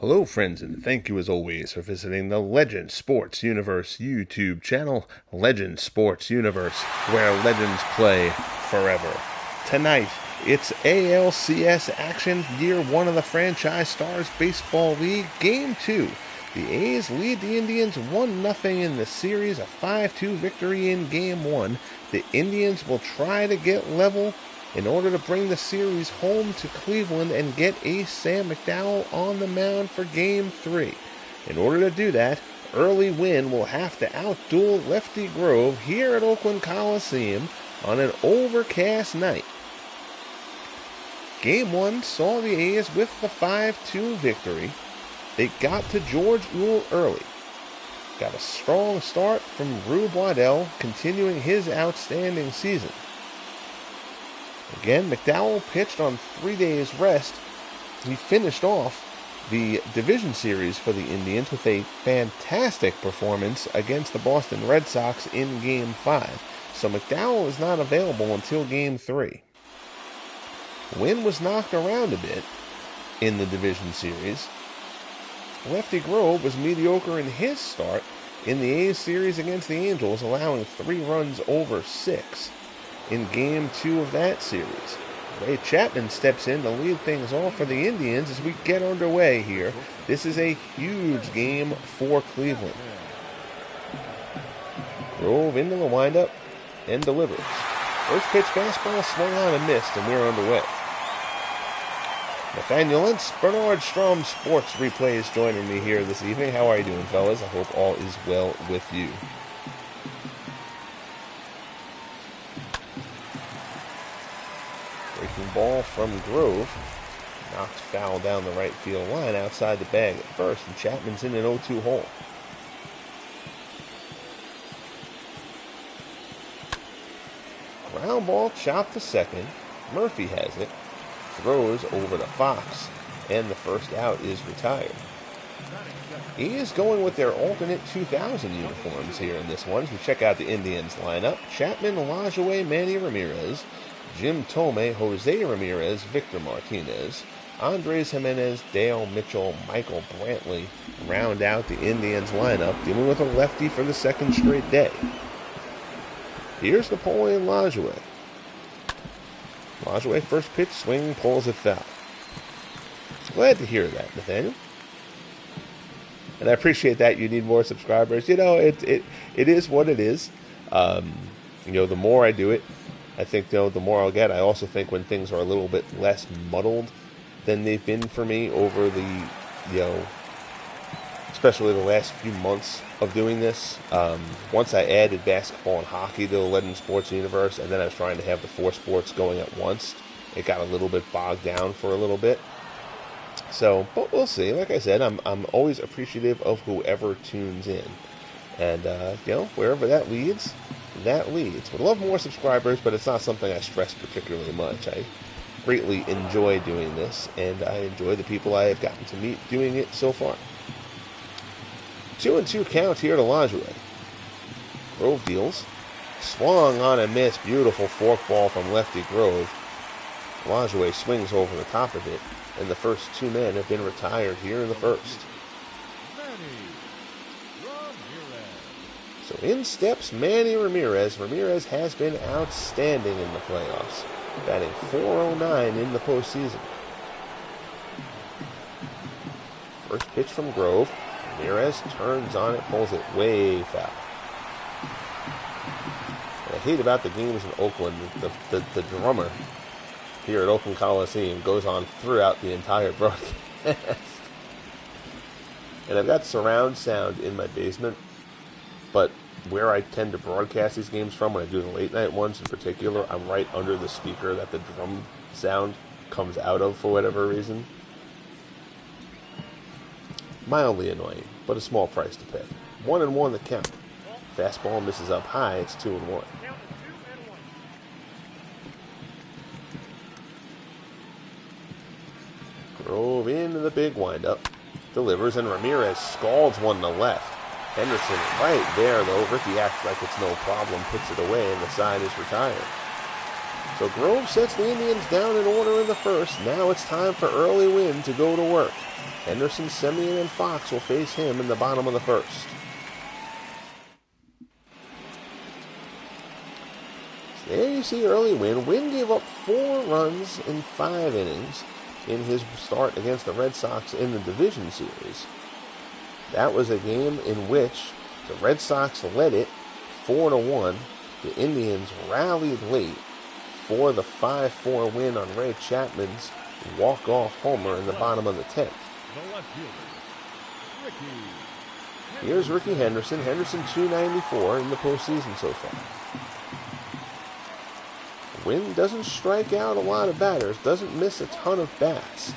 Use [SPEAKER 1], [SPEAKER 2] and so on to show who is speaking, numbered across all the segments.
[SPEAKER 1] Hello friends, and thank you as always for visiting the Legend Sports Universe YouTube channel, Legend Sports Universe, where legends play forever. Tonight, it's ALCS action, year one of the Franchise Stars Baseball League, Game 2. The A's lead the Indians 1-0 in the series, a 5-2 victory in Game 1. The Indians will try to get level in order to bring the series home to Cleveland and get Ace Sam McDowell on the mound for Game 3. In order to do that, Early Wynn will have to outduel Lefty Grove here at Oakland Coliseum on an overcast night. Game 1 saw the A's with the 5-2 victory. They got to George Uhl early. Got a strong start from Rube Waddell, continuing his outstanding season. Again, McDowell pitched on 3 days rest. He finished off the division series for the Indians with a fantastic performance against the Boston Red Sox in Game 5. So McDowell is not available until Game 3. Wynn was knocked around a bit in the division series. Lefty Grove was mediocre in his start in the A's series against the Angels, allowing 3 runs over 6. In Game 2 of that series, Ray Chapman steps in to lead things off for the Indians as we get underway here. This is a huge game for Cleveland. Grove into the windup and delivers. First pitch fastball swung on and missed, and we're underway. Nathaniel Lentz, Bernard Strom Sports Replays joining me here this evening. How are you doing, fellas? I hope all is well with you. Breaking ball from Grove. Knocked foul down the right field line outside the bag at first, and Chapman's in an 0-2 hole. Ground ball chopped to second. Murphy has it. Throws over to Fox, and the first out is retired. He is going with their alternate 2000 uniforms here in this one. So check out the Indians lineup. Chapman, Lajoie, Manny Ramirez, Jim Thome, Jose Ramirez, Victor Martinez, Andres Jimenez, Dale Mitchell, Michael Brantley round out the Indians lineup, dealing with a lefty for the second straight day. Here's Napoleon Lajoie. Lajoie, first pitch, swing, pulls it foul. Glad to hear that, Nathaniel. And I appreciate that. You need more subscribers. You know, it is what it is. The more I do it, I think, the more I'll get. I also think when things are a little bit less muddled than they've been for me over the, especially the last few months of doing this. Once I added basketball and hockey to the Legend Sports Universe, and then I was trying to have the 4 sports going at once, it got a little bit bogged down for a little bit. So, but we'll see. Like I said, I'm always appreciative of whoever tunes in. And, wherever that leads, that leads. Would love more subscribers, but it's not something I stress particularly much. I greatly enjoy doing this, and I enjoy the people I have gotten to meet doing it so far. 2-2 count here to Lajoie. Grove deals. Swung on and missed. Beautiful forkball from Lefty Grove. Lajoie swings over the top of it, and the first 2 men have been retired here in the first. So in steps Manny Ramirez. Ramirez has been outstanding in the playoffs, batting .409 in the postseason. First pitch from Grove. Ramirez turns on it, pulls it way foul. What I hate about the games in Oakland, the drummer here at Oakland Coliseum goes on throughout the entire broadcast. And I've got surround sound in my basement, but where I tend to broadcast these games from, when I do the late night ones in particular, I'm right under the speaker that the drum sound comes out of for whatever reason. Mildly annoying, but a small price to pay. 1-1 the count. Fastball misses up high, it's 2-1. Grove into the big windup. Delivers, and Ramirez scalds one to left. Henderson right there, though. Ricky acts like it's no problem, puts it away, and the side is retired. So Grove sets the Indians down in order in the first. Now it's time for Early Wynn to go to work. Henderson, Semien, and Fox will face him in the bottom of the first. So there you see Early Wynn. Wynn gave up 4 runs in 5 innings in his start against the Red Sox in the division series. That was a game in which the Red Sox led it 4-1. The Indians rallied late for the 5-4 win on Ray Chapman's walk-off homer in the bottom of the 10th. Here's Ricky Henderson. Henderson 294 in the postseason so far. Wynn doesn't strike out a lot of batters, doesn't miss a ton of bats.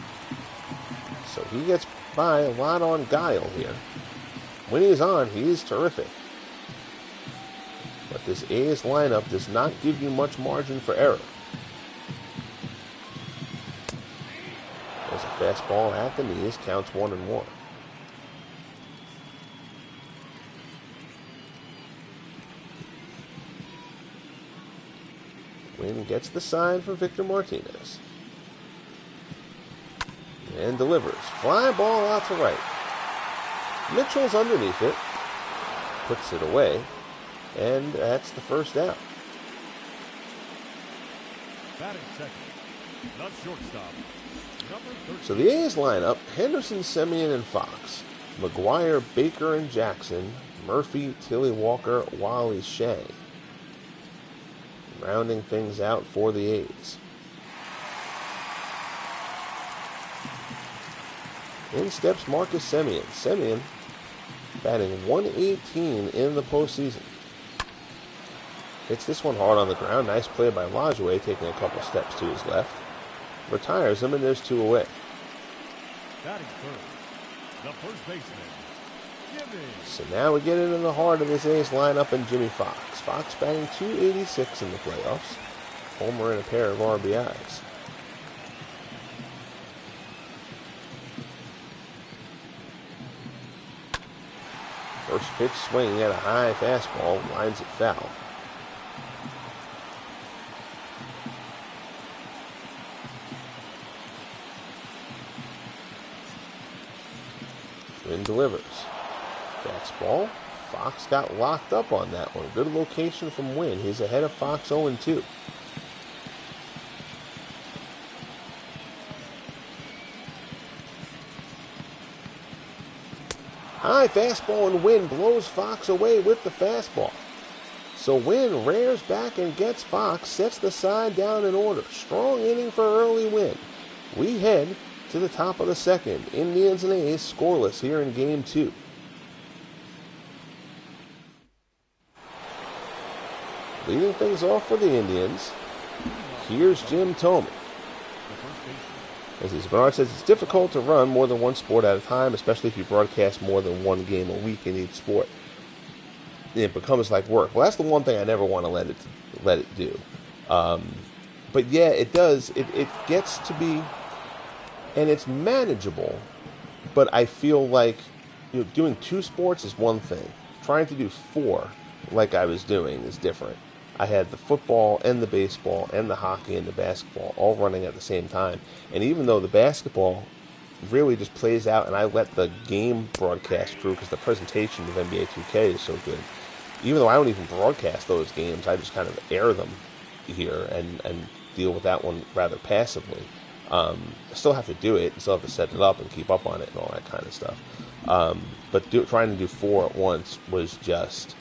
[SPEAKER 1] So he gets by a lot on guile here. When he's on, he's terrific. But this A's lineup does not give you much margin for error. There's a fastball at the knees, counts 1-1. Wynn gets the sign for Victor Martinez. And delivers. Fly ball out to right. Mitchell's underneath it. Puts it away. And that's the first out.
[SPEAKER 2] Batting second, not shortstop.
[SPEAKER 1] So the A's lineup, Henderson, Semien, and Fox. McGuire, Baker, and Jackson. Murphy, Tilly Walker, Wally, Shea. Rounding things out for the A's. In steps Marcus Semien. Semien batting 118 in the postseason. Hits this one hard on the ground. Nice play by Lajoie, taking a couple steps to his left. Retires him, and there's 2 away.
[SPEAKER 2] Batting third, the first baseman, Jimmy.
[SPEAKER 1] So now we get into the heart of this A's lineup and Jimmy Fox. Fox batting 286 in the playoffs. Homer and a pair of RBIs. First pitch swinging at a high fastball, lines it foul. Wynn delivers. Fastball. Fox got locked up on that one. Good location from Wynn. He's ahead of Fox 0-2. High fastball, and Wynn blows Fox away with the fastball. So Wynn rears back and gets Fox, sets the side down in order. Strong inning for Early Wynn. We head to the top of the second. Indians and A's scoreless here in Game 2. Leading things off for the Indians, here's Jim Thome. As Bernard says, it's difficult to run more than one sport at a time, especially if you broadcast more than one game a week in each sport. It becomes like work. Well, that's the one thing I never want to let it do. But yeah, it does. It gets to be, and it's manageable. But I feel like doing 2 sports is one thing. Trying to do 4, like I was doing, is different. I had the football and the baseball and the hockey and the basketball all running at the same time. And even though the basketball really just plays out and I let the game broadcast crew, because the presentation of NBA 2K is so good, even though I don't even broadcast those games, I just kind of air them here and deal with that one rather passively. I still have to do it, still have to set it up and keep up on it and all that kind of stuff. But trying to do 4 at once was just,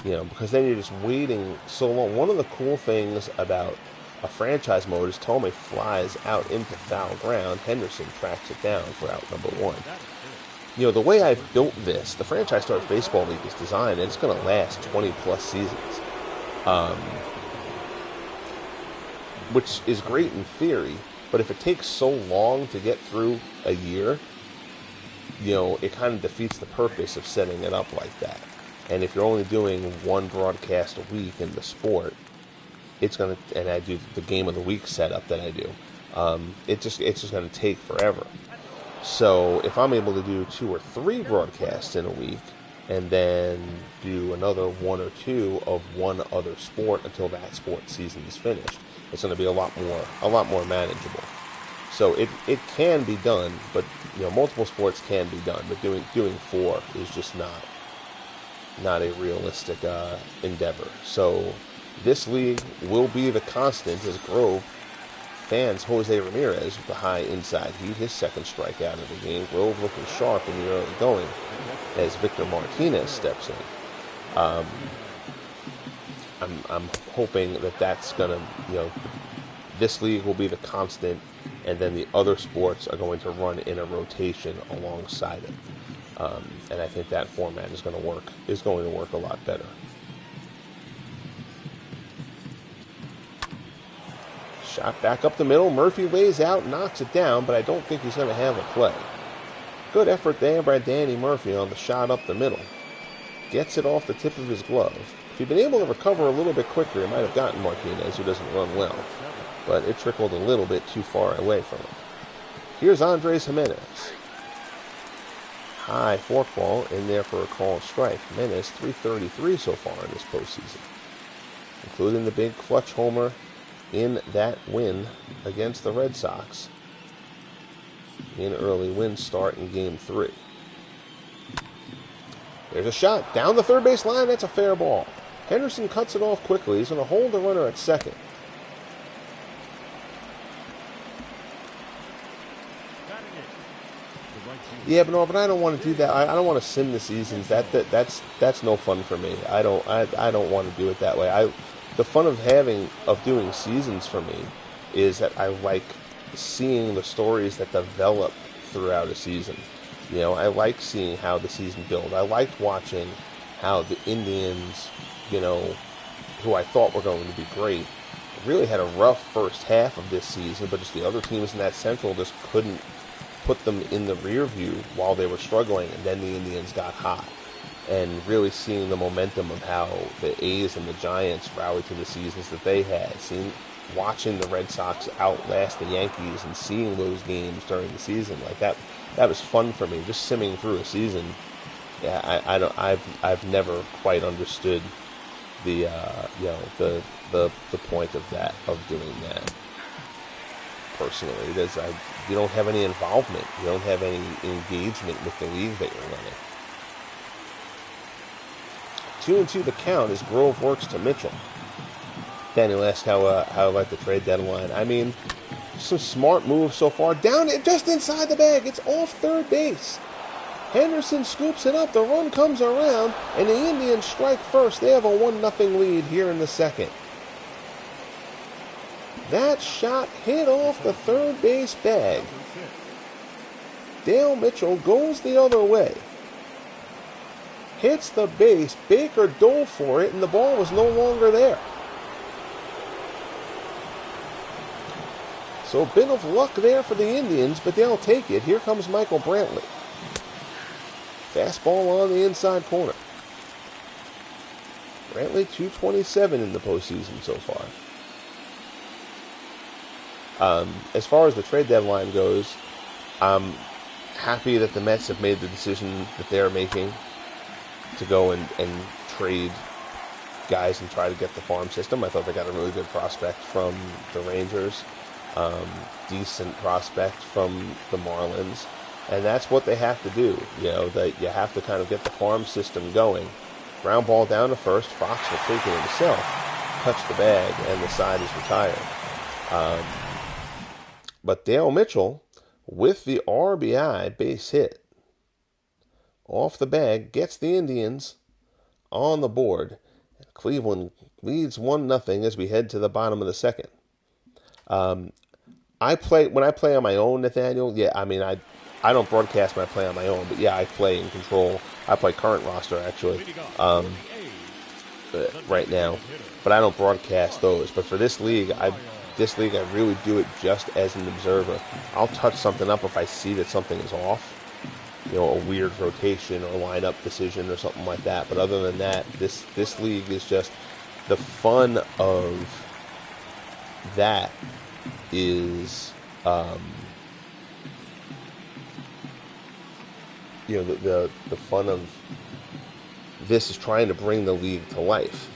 [SPEAKER 1] because then you're just waiting so long. One of the cool things about a franchise mode is Thome flies out into foul ground. Henderson tracks it down for out number 1. The way I've built this, the Franchise Stars Baseball League is designed, and it's going to last 20-plus seasons. Which is great in theory, but if it takes so long to get through a year, it kind of defeats the purpose of setting it up like that. And if you're only doing 1 broadcast a week in the sport, it's going to, and I do the game of the week setup that I do, it's just going to take forever. So if I'm able to do 2 or 3 broadcasts in a week, and then do another 1 or 2 of one other sport until that sport season is finished, It's going to be a lot more manageable. So it can be done, but multiple sports can be done, but doing 4 is just not a realistic endeavor. So this league will be the constant as Grove fans Jose Ramirez with the high inside heat, his second strikeout of the game. Grove looking sharp in the early going as Victor Martinez steps in. I'm hoping that's gonna, this league will be the constant, and then the other sports are going to run in a rotation alongside it. And I think that format is going to work a lot better. Shot back up the middle. Murphy lays out, knocks it down, but I don't think he's going to have a play. Good effort there by Danny Murphy on the shot up the middle. Gets it off the tip of his glove. If he'd been able to recover a little bit quicker, he might have gotten Martinez, who doesn't run well. But it trickled a little bit too far away from him. Here's Andres Jimenez. High forkball in there for a called strike. Jimenez, 333 so far in this postseason, including the big clutch homer in that win against the Red Sox in Early Wynn start in Game 3. There's a shot down the third base line. That's a fair ball. Henderson cuts it off quickly. He's going to hold the runner at second. Yeah, but I don't want to do that. I don't want to sim the seasons. That's no fun for me. I don't want to do it that way. The fun of doing seasons for me is that I like seeing the stories that develop throughout a season. I like seeing how the season builds. I liked watching how the Indians, who I thought were going to be great, really had a rough first half of this season, but just the other teams in that Central just couldn't put them in the rear view while they were struggling, and then the Indians got hot. And really seeing the momentum of how the A's and the Giants rallied to the seasons that they had, watching the Red Sox outlast the Yankees and seeing those games during the season, like that was fun for me. Just simming through a season, I've never quite understood the point of doing that. Personally, you don't have any involvement, you don't have any engagement with the league that you're running. 2-2 the count as Grove works to Mitchell. Daniel asked how I like the trade deadline. I mean, some smart moves so far. Down it just inside the bag. It's off third base. Henderson scoops it up. The run comes around, and the Indians strike first. They have a 1-0 lead here in the second. That shot hit off the third base bag. Dale Mitchell goes the other way. Hits the base. Baker dove for it, and the ball was no longer there. So a bit of luck there for the Indians, but they'll take it. Here comes Michael Brantley. Fastball on the inside corner. Brantley 227 in the postseason so far. As far as the trade deadline goes, I'm happy that the Mets have made the decision that they're making to go and trade guys and try to get the farm system. I thought they got a really good prospect from the Rangers, decent prospect from the Marlins, and that's what they have to do. That you have to kind of get the farm system going. Ground ball down to first. Fox will take it himself, touch the bag, and the side is retired. But Dale Mitchell, with the RBI base hit off the bag, gets the Indians on the board. Cleveland leads 1-0 as we head to the bottom of the second. When I play on my own, Nathaniel, I don't broadcast when I play on my own, but I play in control. I play current roster, actually, right now, but I don't broadcast those. But for this league, I really do it just as an observer. I'll touch something up if I see that something is off, a weird rotation or lineup decision or something like that. But other than that, this league is just the fun of that is, the fun of this is trying to bring the league to life.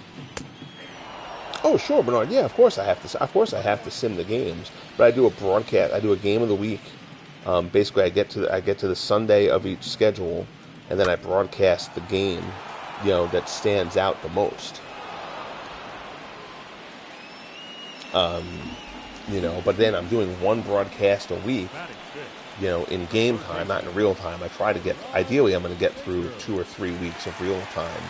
[SPEAKER 1] Oh, sure, Bernard. Yeah, of course I have to. Of course I have to sim the games, but I do a broadcast. I do a game of the week. Basically, I get to the Sunday of each schedule, and then I broadcast the game, that stands out the most. But then I'm doing one broadcast a week, in game time, not in real time. I try to ideally, I'm going to get through 2 or 3 weeks of real time,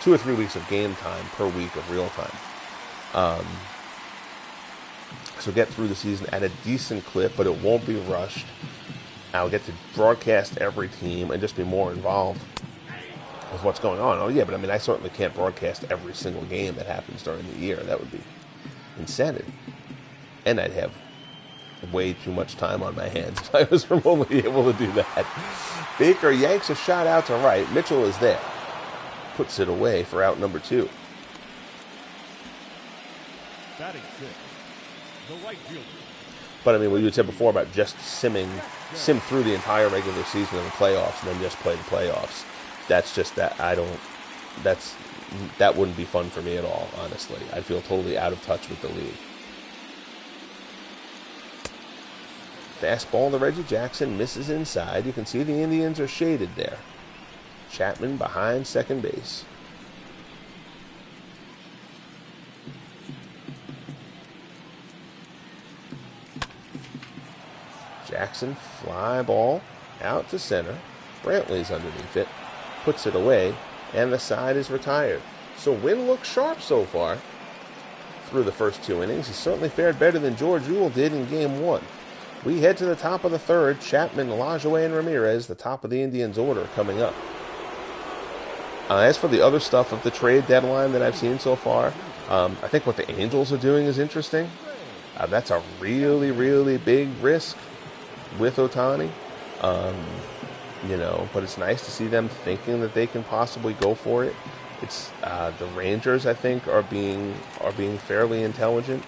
[SPEAKER 1] 2 or 3 weeks of game time per week of real time. So get through the season at a decent clip, but it won't be rushed. I'll get to broadcast every team and just be more involved with what's going on. Oh, yeah, but I certainly can't broadcast every single game that happens during the year. That would be insanity. And I'd have way too much time on my hands if I was remotely able to do that. Baker yanks a shot out to right. Mitchell is there. Puts it away for out number 2.
[SPEAKER 2] Batting 6, the right fielder.
[SPEAKER 1] But what you said before about just sim through the entire regular season and the playoffs and then just play the playoffs. That's just that that wouldn't be fun for me at all, honestly. I'd feel totally out of touch with the league. Fastball to Reggie Jackson, misses inside. You can see the Indians are shaded there. Chapman behind second base. Jackson, fly ball out to center. Brantley's underneath it, puts it away, and the side is retired. So Wynn looks sharp so far through the first 2 innings. He certainly fared better than George Ewell did in Game 1. We head to the top of the third. Chapman, Lajoie, and Ramirez, the top of the Indians' order, coming up. As for the other stuff of the trade deadline that I've seen so far, I think what the Angels are doing is interesting. That's a really, really big risk with Ohtani. But it's nice to see them thinking that they can possibly go for it. It's the Rangers, I think, are being fairly intelligent.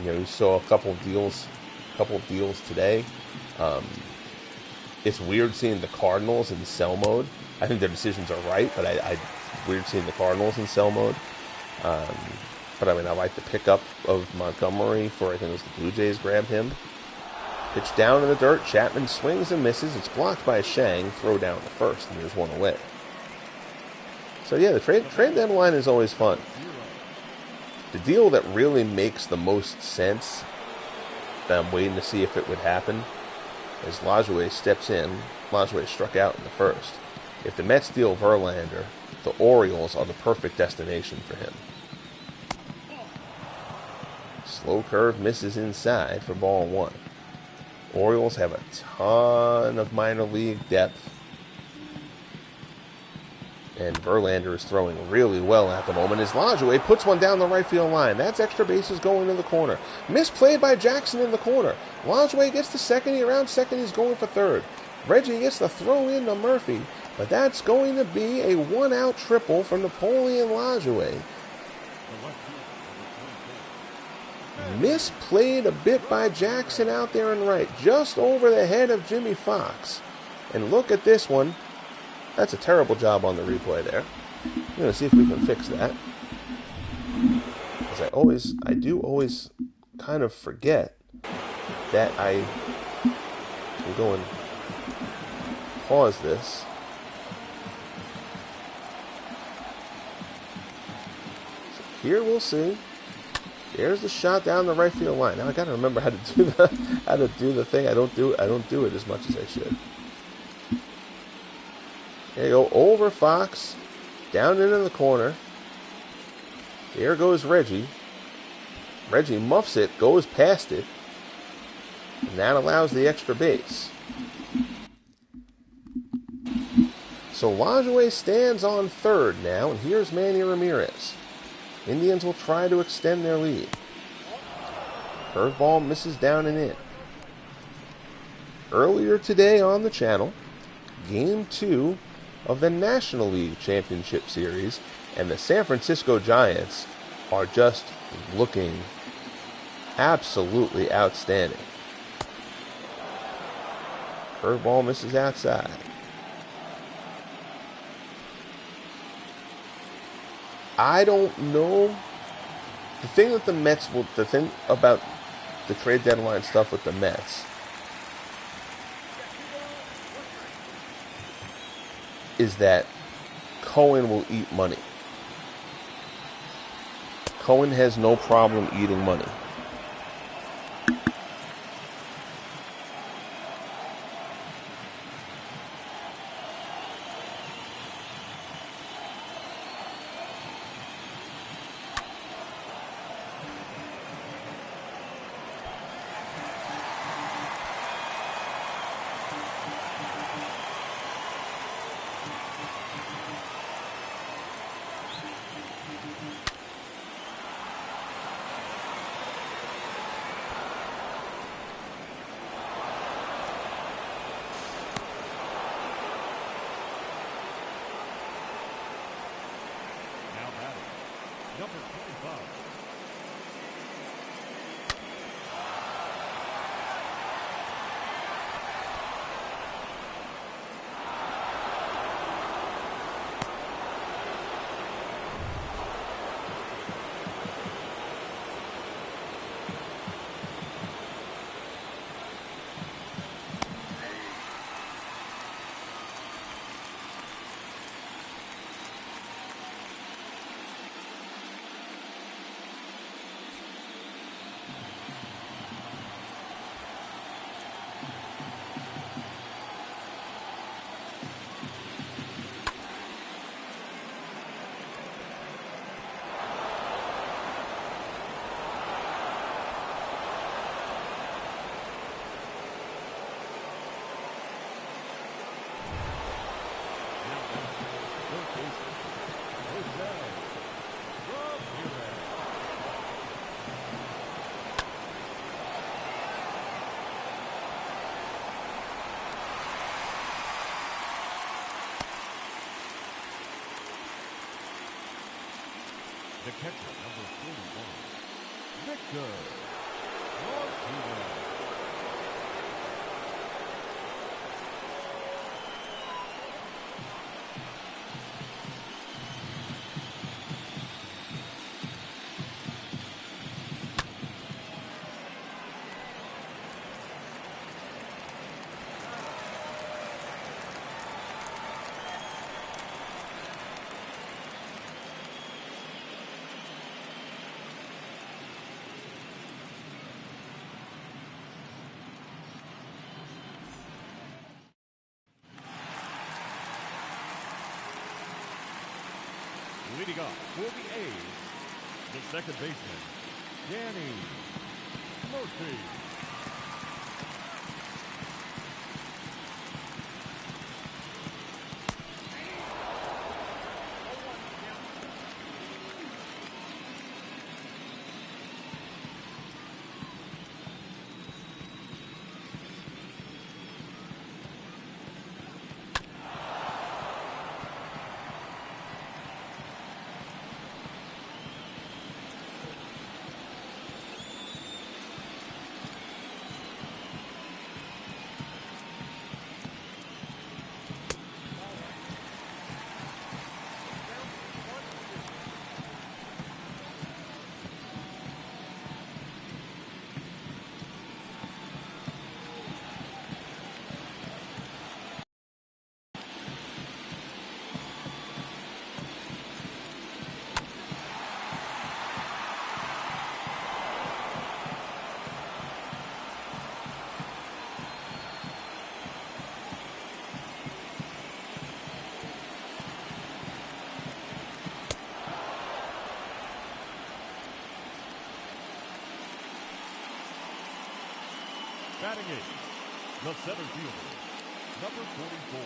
[SPEAKER 1] You saw a couple of deals today. It's weird seeing the Cardinals in sell mode. I think their decisions are right, but I weird seeing the Cardinals in sell mode. But I like the pickup of Montgomery for, I think it was the Blue Jays grabbed him. Pitch down in the dirt. Chapman swings and misses. It's blocked by Shang. Throw down to first, and there's one away. So yeah, the trade deadline is always fun. The deal that really makes the most sense, that I'm waiting to see if it would happen, is Lajoie steps in. Lajoie struck out in the first. If the Mets deal Verlander, the Orioles are the perfect destination for him. Slow curve misses inside for ball 1. Orioles have a ton of minor league depth. And Verlander is throwing really well at the moment as Lajoie puts one down the right field line. That's extra bases going to the corner. Misplayed by Jackson in the corner. Lajoie gets to second. Around second, he's going for third. Reggie gets the throw in to Murphy. But that's going to be a one-out triple from Napoleon Lajoie. Misplayed a bit by Jackson out there in right. Just over the head of Jimmy Fox. And look at this one. That's a terrible job on the replay there. I'm going to see if we can fix that. As I do always kind of forget that I can go and pause this. So here we'll see. There's the shot down the right field line. Now I got to remember how to do the thing. I don't do it as much as I should. There you go, over Fox, down into the corner. There goes Reggie. Reggie muffs it, goes past it, and that allows the extra base. So Lajoie stands on third now, and here's Manny Ramirez. Indians will try to extend their lead. Curveball misses down and in. Earlier today on the channel, Game 2 of the National League Championship Series, and the San Francisco Giants are just looking absolutely outstanding. Curveball misses outside. I don't know. The thing that the thing about the trade deadline stuff with the Mets is that Cohen will eat money. Cohen has no problem eating money.
[SPEAKER 2] Number 25. The catcher, number 41, Victor Martinez. Leading off for the A's, the second baseman, Danny Murphy. Batting eighth, the center fielder, number 44.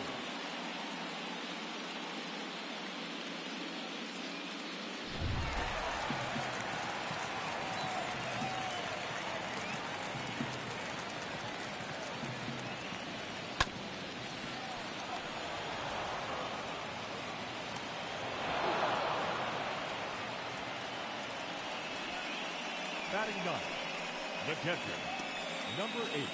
[SPEAKER 2] Batting ninth, the catcher, number 8.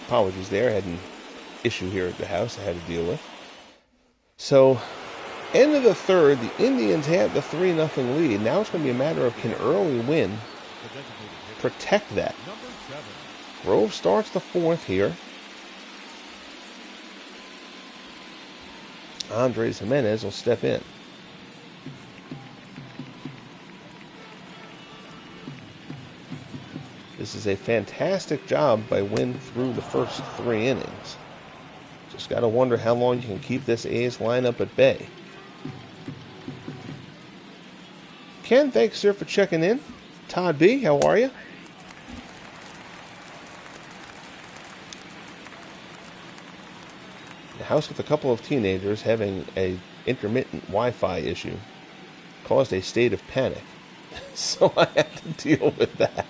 [SPEAKER 1] Apologies there. I had an issue here at the house I had to deal with. So, end of the third, the Indians have the 3-0 lead. Now it's going to be a matter of can Early Wynn protect that. Grove starts the fourth here. Andres Jimenez will step in. This is a fantastic job by Wynn through the first 3 innings. Just got to wonder how long you can keep this A's lineup at bay. Ken, thanks, sir, for checking in. Todd B., how are you? The house with a couple of teenagers having a intermittent Wi-Fi issue caused a state of panic. So I had to deal with that.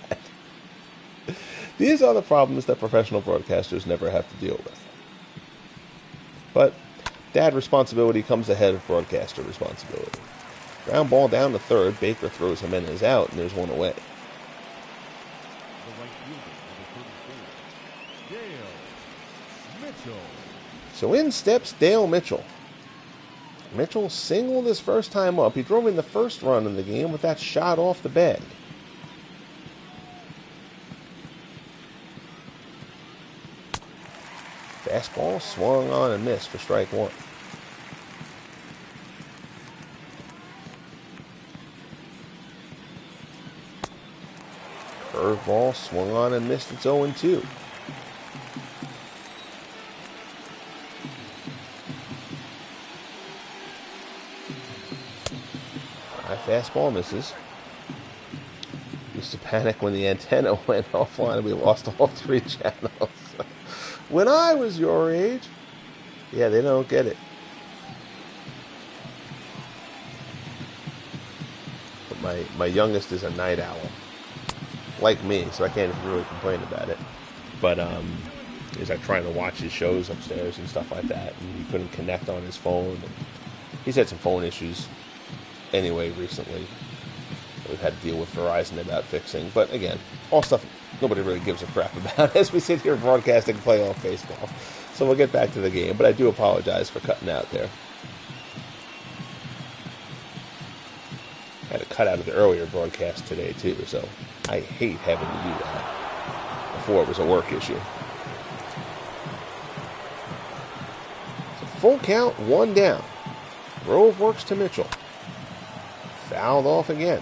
[SPEAKER 1] These are the problems that professional broadcasters never have to deal with. But dad responsibility comes ahead of broadcaster responsibility. Ground ball down to third. Baker throws Jimenez out, and there's one away. So in steps Dale Mitchell. Mitchell singled his first time up. He drove in the first run in the game with that shot off the bag. Fastball swung on and missed for strike one. Curveball swung on and missed. It's 0-2. High fastball misses. Used to panic when the antenna went offline and we lost all 3 channels. When I was your age. Yeah, they don't get it. But my youngest is a night owl. Like me, so I can't really complain about it. But he's like trying to watch his shows upstairs and stuff like that, and he couldn't connect on his phone. And he's had some phone issues anyway recently. We've had to deal with Verizon about fixing. But again, all stuff nobody really gives a crap about as we sit here broadcasting playoff baseball. So we'll get back to the game, but I do apologize for cutting out there. I had to cut out of the earlier broadcast today too, so I hate having to do that. Before it was a work issue. So full count, 1 down. Grove works to Mitchell. Fouled off again.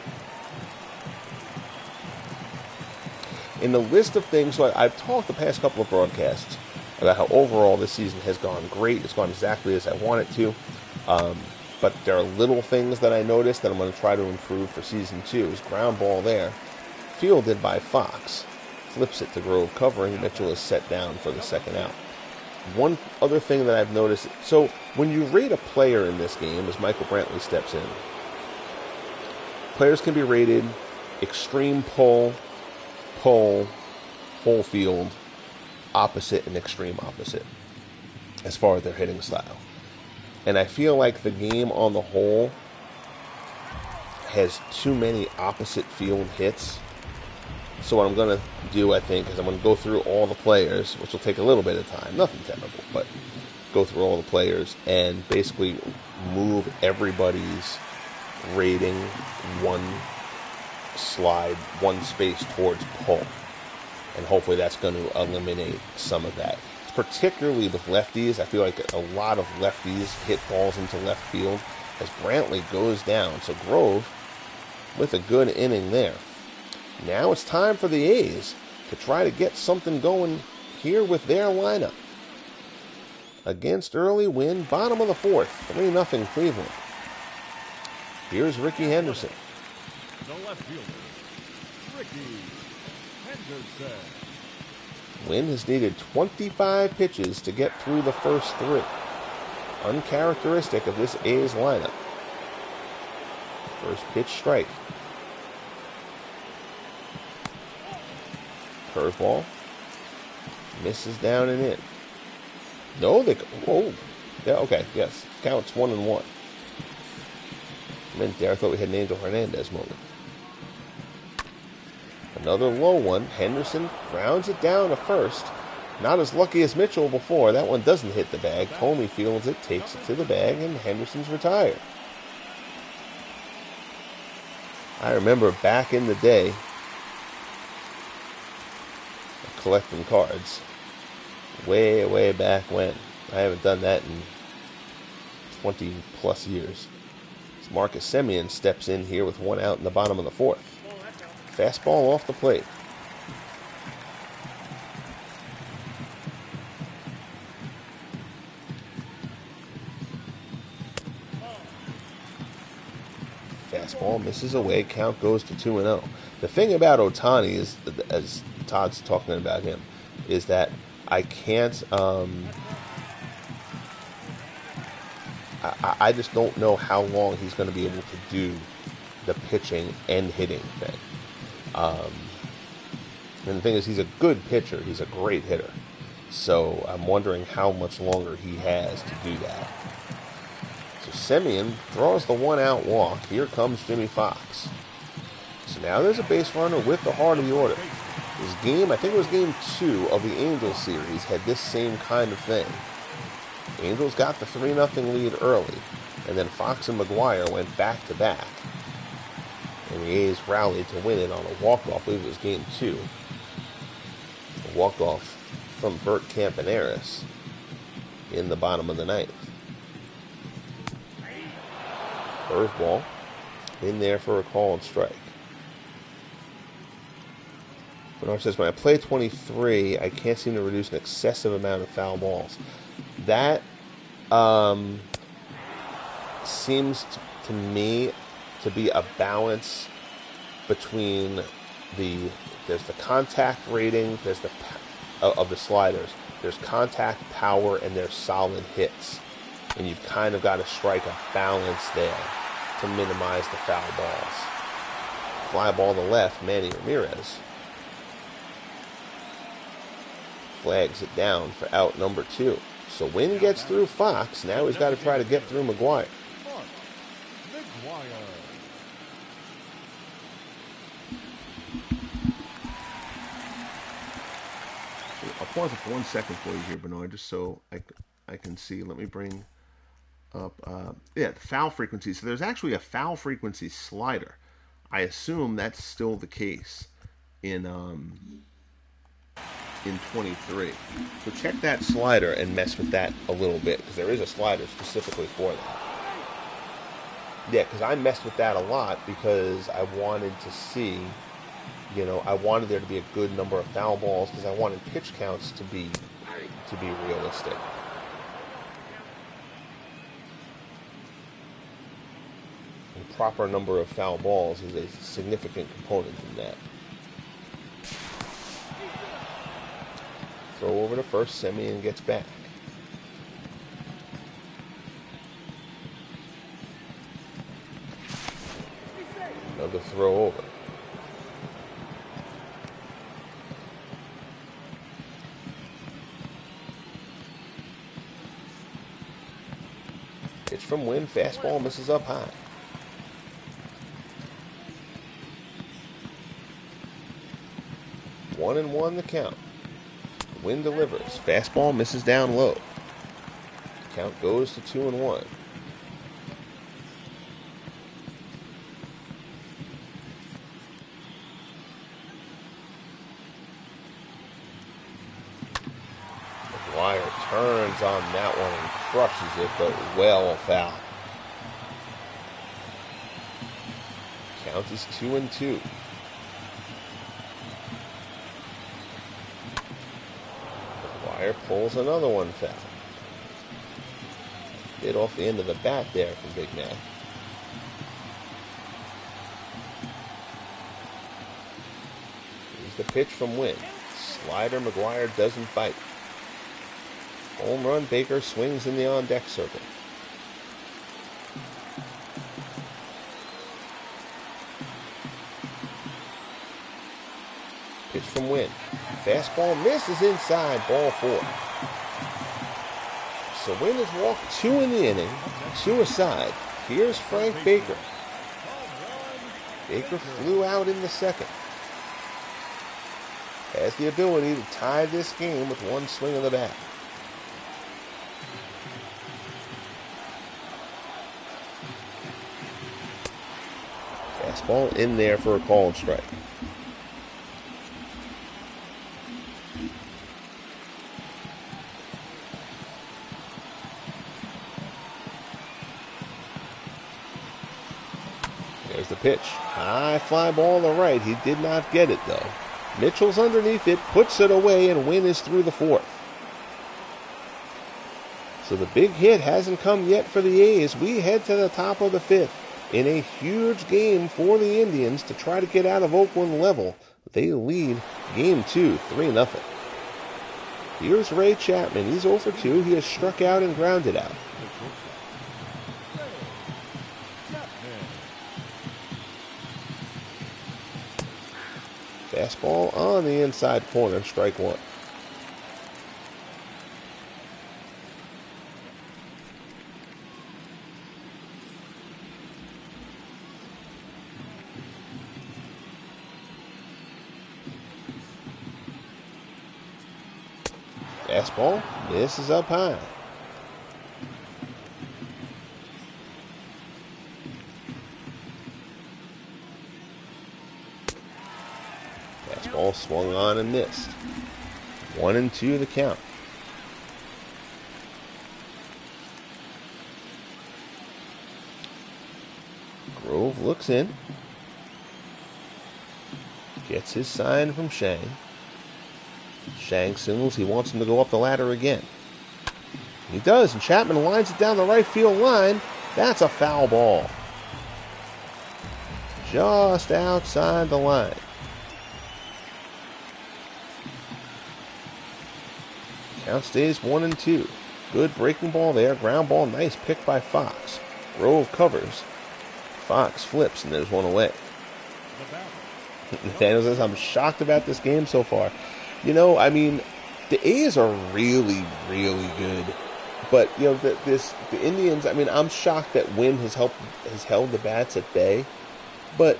[SPEAKER 1] In the list of things, so I've talked the past couple of broadcasts about how overall this season has gone great. It's gone exactly as I want it to. But there are little things that I noticed that I'm going to try to improve for Season 2. Is ground ball there, fielded by Fox. Flips it to Grove covering. Mitchell is set down for the second out. One other thing that I've noticed, so when you rate a player in this game, as Michael Brantley steps in, players can be rated extreme pull, whole field, opposite, and extreme opposite as far as their hitting style. And I feel like the game on the whole has too many opposite field hits. So what I'm going to do, I think, is I'm going to go through all the players, which will take a little bit of time. Nothing terrible, but go through all the players and basically move everybody's rating one space towards pull. And hopefully that's going to eliminate some of that. Particularly with lefties, I feel like a lot of lefties hit balls into left field as Brantley goes down. So Grove with a good inning there. Now it's time for the A's to try to get something going here with their lineup. Against Early Wynn, bottom of the fourth, 3-0 Cleveland. Here's Ricky Henderson.
[SPEAKER 2] The left fielder, Ricky Henderson.
[SPEAKER 1] Wynn has needed 25 pitches to get through the first 3. Uncharacteristic of this A's lineup. First pitch strike. Curveball. Misses down and in. No, yeah, okay, yes. Counts 1-1. I meant there, I thought we had an Angel Hernandez moment. Another low one. Henderson grounds it down to first. Not as lucky as Mitchell before. That one doesn't hit the bag. Comey fields it, takes it to the bag, and Henderson's retired. I remember back in the day collecting cards. Way, way back when. I haven't done that in 20 plus years. So Marcus Semien steps in here with one out in the bottom of the fourth. Fastball off the plate. Fastball misses away. Count goes to 2-0. The thing about Ohtani is, as Todd's talking about him, is that I can't. I just don't know how long he's going to be able to do the pitching and hitting thing. And the thing is, he's a good pitcher. He's a great hitter. So I'm wondering how much longer he has to do that. So Semien throws the one-out walk. Here comes Jimmy Fox. So now there's a base runner with the heart of the order. This game, I think it was game 2 of the Angels series, had this same kind of thing. Angels got the 3-0 lead early, and then Fox and McGuire went back-to-back. And the A's rallied to win it on a walk-off. I believe it was game 2. A walk-off from Bert Campaneris in the bottom of the ninth. Curveball in there for a call and strike. Bernard says, when I play 23, I can't seem to reduce an excessive amount of foul balls. That seems to me to be a balance between there's the contact rating, there's the of the sliders, there's contact power, and there's solid hits. And you've kind of got to strike a balance there to minimize the foul balls. Fly ball to left, Manny Ramirez flags it down for out number 2. So Wynn gets through Fox. Now he's got to try to get through McGuire. I'll pause it for 1 second for you here, Bernard, just so I can see. Let me bring up, the foul frequency. So there's actually a foul frequency slider. I assume that's still the case in 23. So check that slider and mess with that a little bit, because there is a slider specifically for that. Yeah, because I messed with that a lot because I wanted to see, I wanted there to be a good number of foul balls because I wanted pitch counts to be realistic. The proper number of foul balls is a significant component in that. Throw over to first, Semien gets back. Another throw over. Pitch from Wynn, fastball misses up high. One and one the count. Wynn delivers. Fastball misses down low. Count goes to 2-1. McGuire turns on that one and crushes it, but well foul. Count is 2-2. Pulls another one foul. Bit off the end of the bat there from Big Mac. Here's the pitch from Wynn. Slider, McGuire doesn't bite. Home run, Baker swings in the on-deck circle. Pitch from Wynn. Fastball misses inside, ball 4. So Wynn has walked 2 in the inning, 2 aside. Here's Frank Baker. Baker flew out in the second. has the ability to tie this game with one swing of the bat. Fastball in there for a called strike. There's the pitch. High fly ball to right. He did not get it, though. Mitchell's underneath it, puts it away, and Wynn is through the fourth. So the big hit hasn't come yet for the A's. We head to the top of the fifth in a huge game for the Indians to try to get out of Oakland level. They lead game 2, 3-0. Here's Ray Chapman. He's 0 for 2. He has struck out and grounded out. Fastball on the inside corner, strike one. Fastball misses up high. Fastball swung on and missed. 1-2 the count. Grove looks in. Gets his sign from Shang. Shang signals he wants him to go up the ladder again. He does, and Chapman lines it down the right field line. That's a foul ball. Just outside the line. Count stays 1-2. Good breaking ball there. Ground ball, nice pick by Fox. Grove covers. Fox flips, and there's one away. Nathaniel says, I'm shocked about this game so far. You know, I mean, the A's are really, really good. But, you know, the Indians, I mean, I'm shocked that Wynn has held the bats at bay. But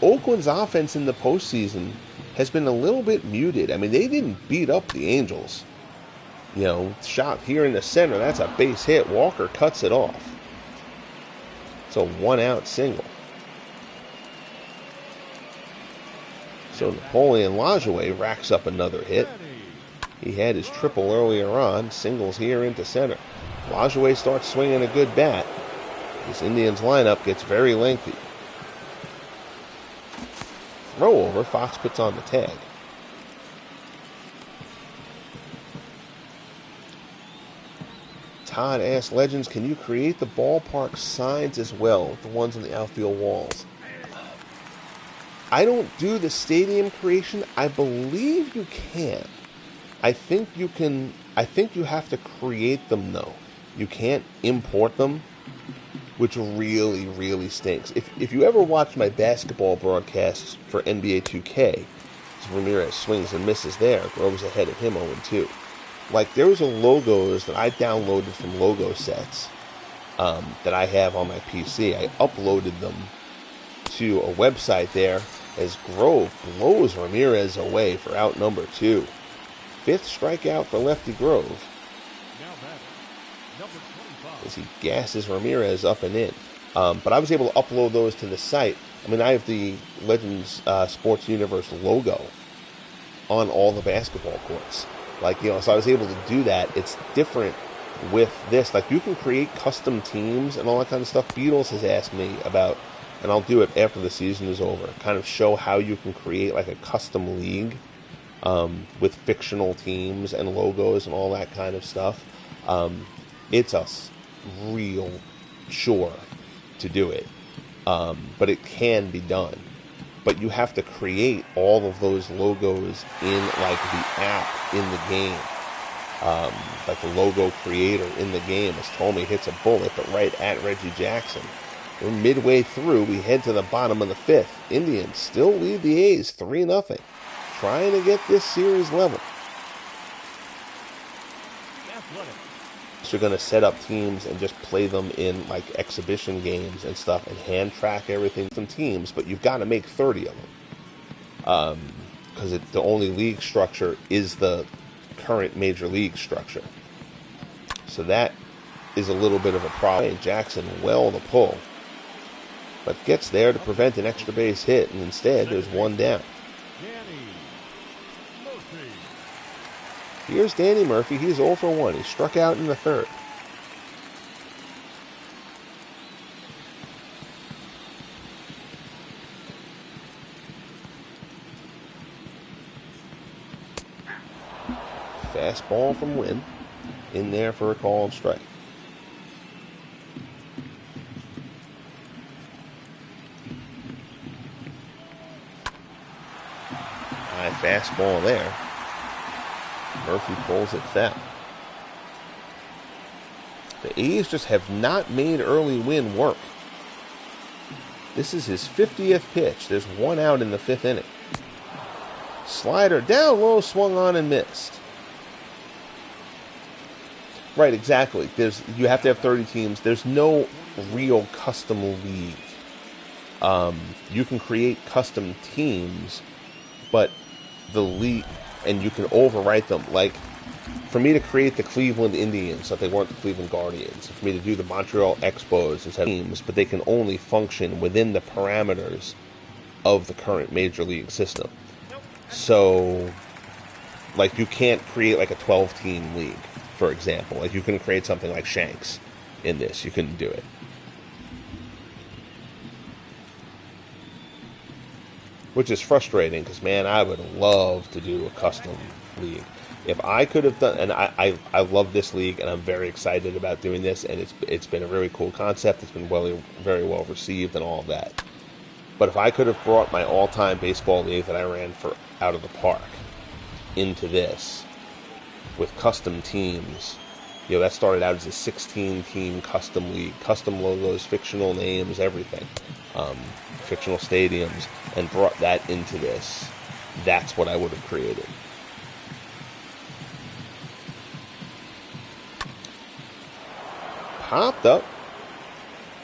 [SPEAKER 1] Oakland's offense in the postseason has been a little bit muted. I mean, they didn't beat up the Angels. You know, shot here in the center, that's a base hit. Walker cuts it off. It's a one-out single. So Napoleon Lajoie racks up another hit. He had his triple earlier on. Singles here into center. Lajoie starts swinging a good bat. This Indians lineup gets very lengthy. Throw over. Fox puts on the tag. Todd asks Legends, can you create the ballpark signs as well, the ones on the outfield walls? I don't do the stadium creation. I believe you can. I think you can. I think you have to create them, though. You can't import them, which really, really stinks. If you ever watch my basketball broadcasts for NBA 2K, Ramirez swings and misses there. Grove's ahead of him 0-2. Like, there was a logos that I downloaded from logo sets that I have on my PC. I uploaded them to a website there as Grove blows Ramirez away for out number 2. 5th strikeout for Lefty Grove as he gasses Ramirez up and in. But I was able to upload those to the site. I mean, I have the Legends Sports Universe logo on all the basketball courts. Like, you know, so I was able to do that. It's different with this. Like, you can create custom teams and all that kind of stuff. Beatles has asked me about, and I'll do it after the season is over, kind of show how you can create like a custom league with fictional teams and logos and all that kind of stuff. It's a real chore to do it, but it can be done. But you have to create all of those logos in like the app in the game. Like the logo creator in the game has told me hits a bullet, but right at Reggie Jackson. We're midway through. We head to the bottom of the 5th. Indians still lead the A's 3-0. Trying to get this series level. They're going to set up teams and just play them in like exhibition games and stuff and hand track everything from teams, but you've got to make 30 of them. because the only league structure is the current major league structure. So that is a little bit of a problem. Jackson well the pull, but gets there to prevent an extra base hit, and instead there's one down. Here's Danny Murphy. He's 0 for 1. He struck out in the third. Fastball from Wynn. In there for a called strike. High fastball there. Murphy pulls it foul. The A's just have not made Early Wynn work. This is his 50th pitch. There's one out in the 5th inning. Slider down low, swung on and missed. Right, exactly. You have to have 30 teams. There's no real custom league. You can create custom teams, but the league, and you can overwrite them. Like, for me to create the Cleveland Indians, so they weren't the Cleveland Guardians. For me to do the Montreal Expos instead of teams, but they can only function within the parameters of the current major league system. So, like, you can't create like a 12-team league, for example. Like, you couldn't create something like Shanks in this. You couldn't do it. Which is frustrating because, man, I would love to do a custom league. If I could have done, and I love this league, and I'm very excited about doing this, and it's been a really cool concept. It's been very well received and all of that. But if I could have brought my all-time baseball league that I ran for out of the park into this with custom teams, that started out as a 16-team custom league, custom logos, fictional names, everything, fictional stadiums, and brought that into this, that's what I would have created. Popped up.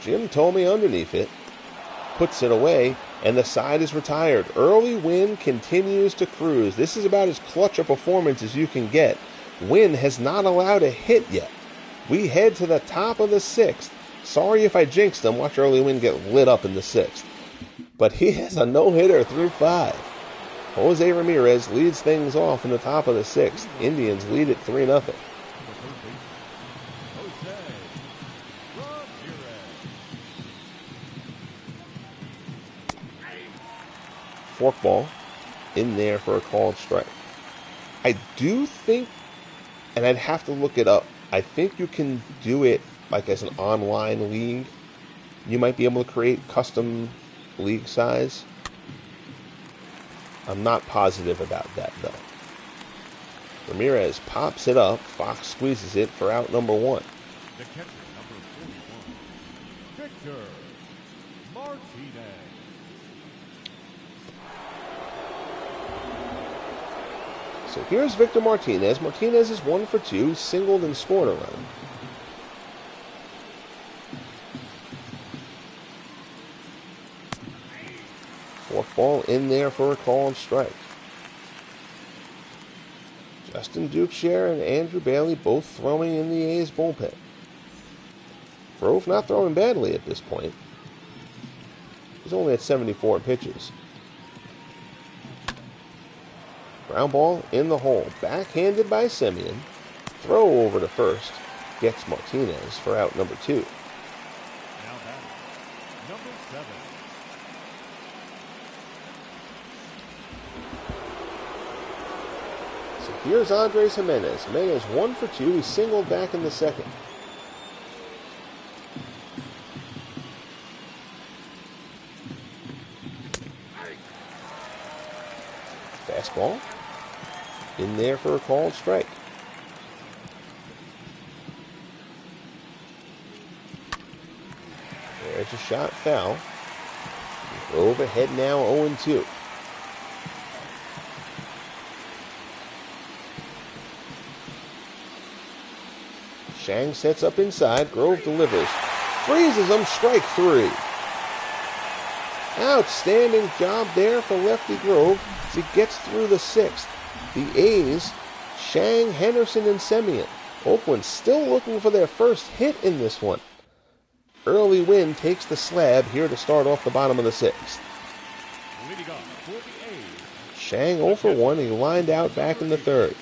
[SPEAKER 1] Jim told me underneath it. Puts it away, and the side is retired. Early Wynn continues to cruise. This is about as clutch a performance as you can get. Wynn has not allowed a hit yet. We head to the top of the 6th. Sorry if I jinxed him. Watch Early Wynn get lit up in the 6th. But he has a no-hitter through 5. Jose Ramirez leads things off in the top of the 6th. Indians lead it 3-0. Forkball in there for a called strike. I do think, and I'd have to look it up, I think you can do it like as an online league. You might be able to create custom league size. I'm not positive about that, though. Ramirez pops it up. Fox squeezes it for out number 1.
[SPEAKER 2] The catcher, number 41, Victor Martinez.
[SPEAKER 1] So here's Victor Martinez. Martinez is 1 for 2. He singled and scored a run. Forkball in there for a called strike. Justin Dukeshire and Andrew Bailey both throwing in the A's bullpen. Grove not throwing badly at this point. He's only at 74 pitches. Ground ball in the hole. Backhanded by Simeon. Throw over to first. Gets Martinez for out number 2.
[SPEAKER 2] Now batting, number 7.
[SPEAKER 1] So here's Andres Jimenez. Jimenez 1 for 2. He singled back in the 2nd. Fastball in there for a called strike. There's a shot foul. Grove ahead now 0-2. Shang sets up inside. Grove delivers. Freezes him. Strike 3. Outstanding job there for Lefty Grove. as he gets through the 6th. The A's, Shang, Henderson, and Semien. Oakland still looking for their first hit in this one. Early Wynn takes the slab here to start off the bottom of the 6th.
[SPEAKER 2] Leading off for the A's,
[SPEAKER 1] Shang 0 for 1. He lined out back in the 3rd.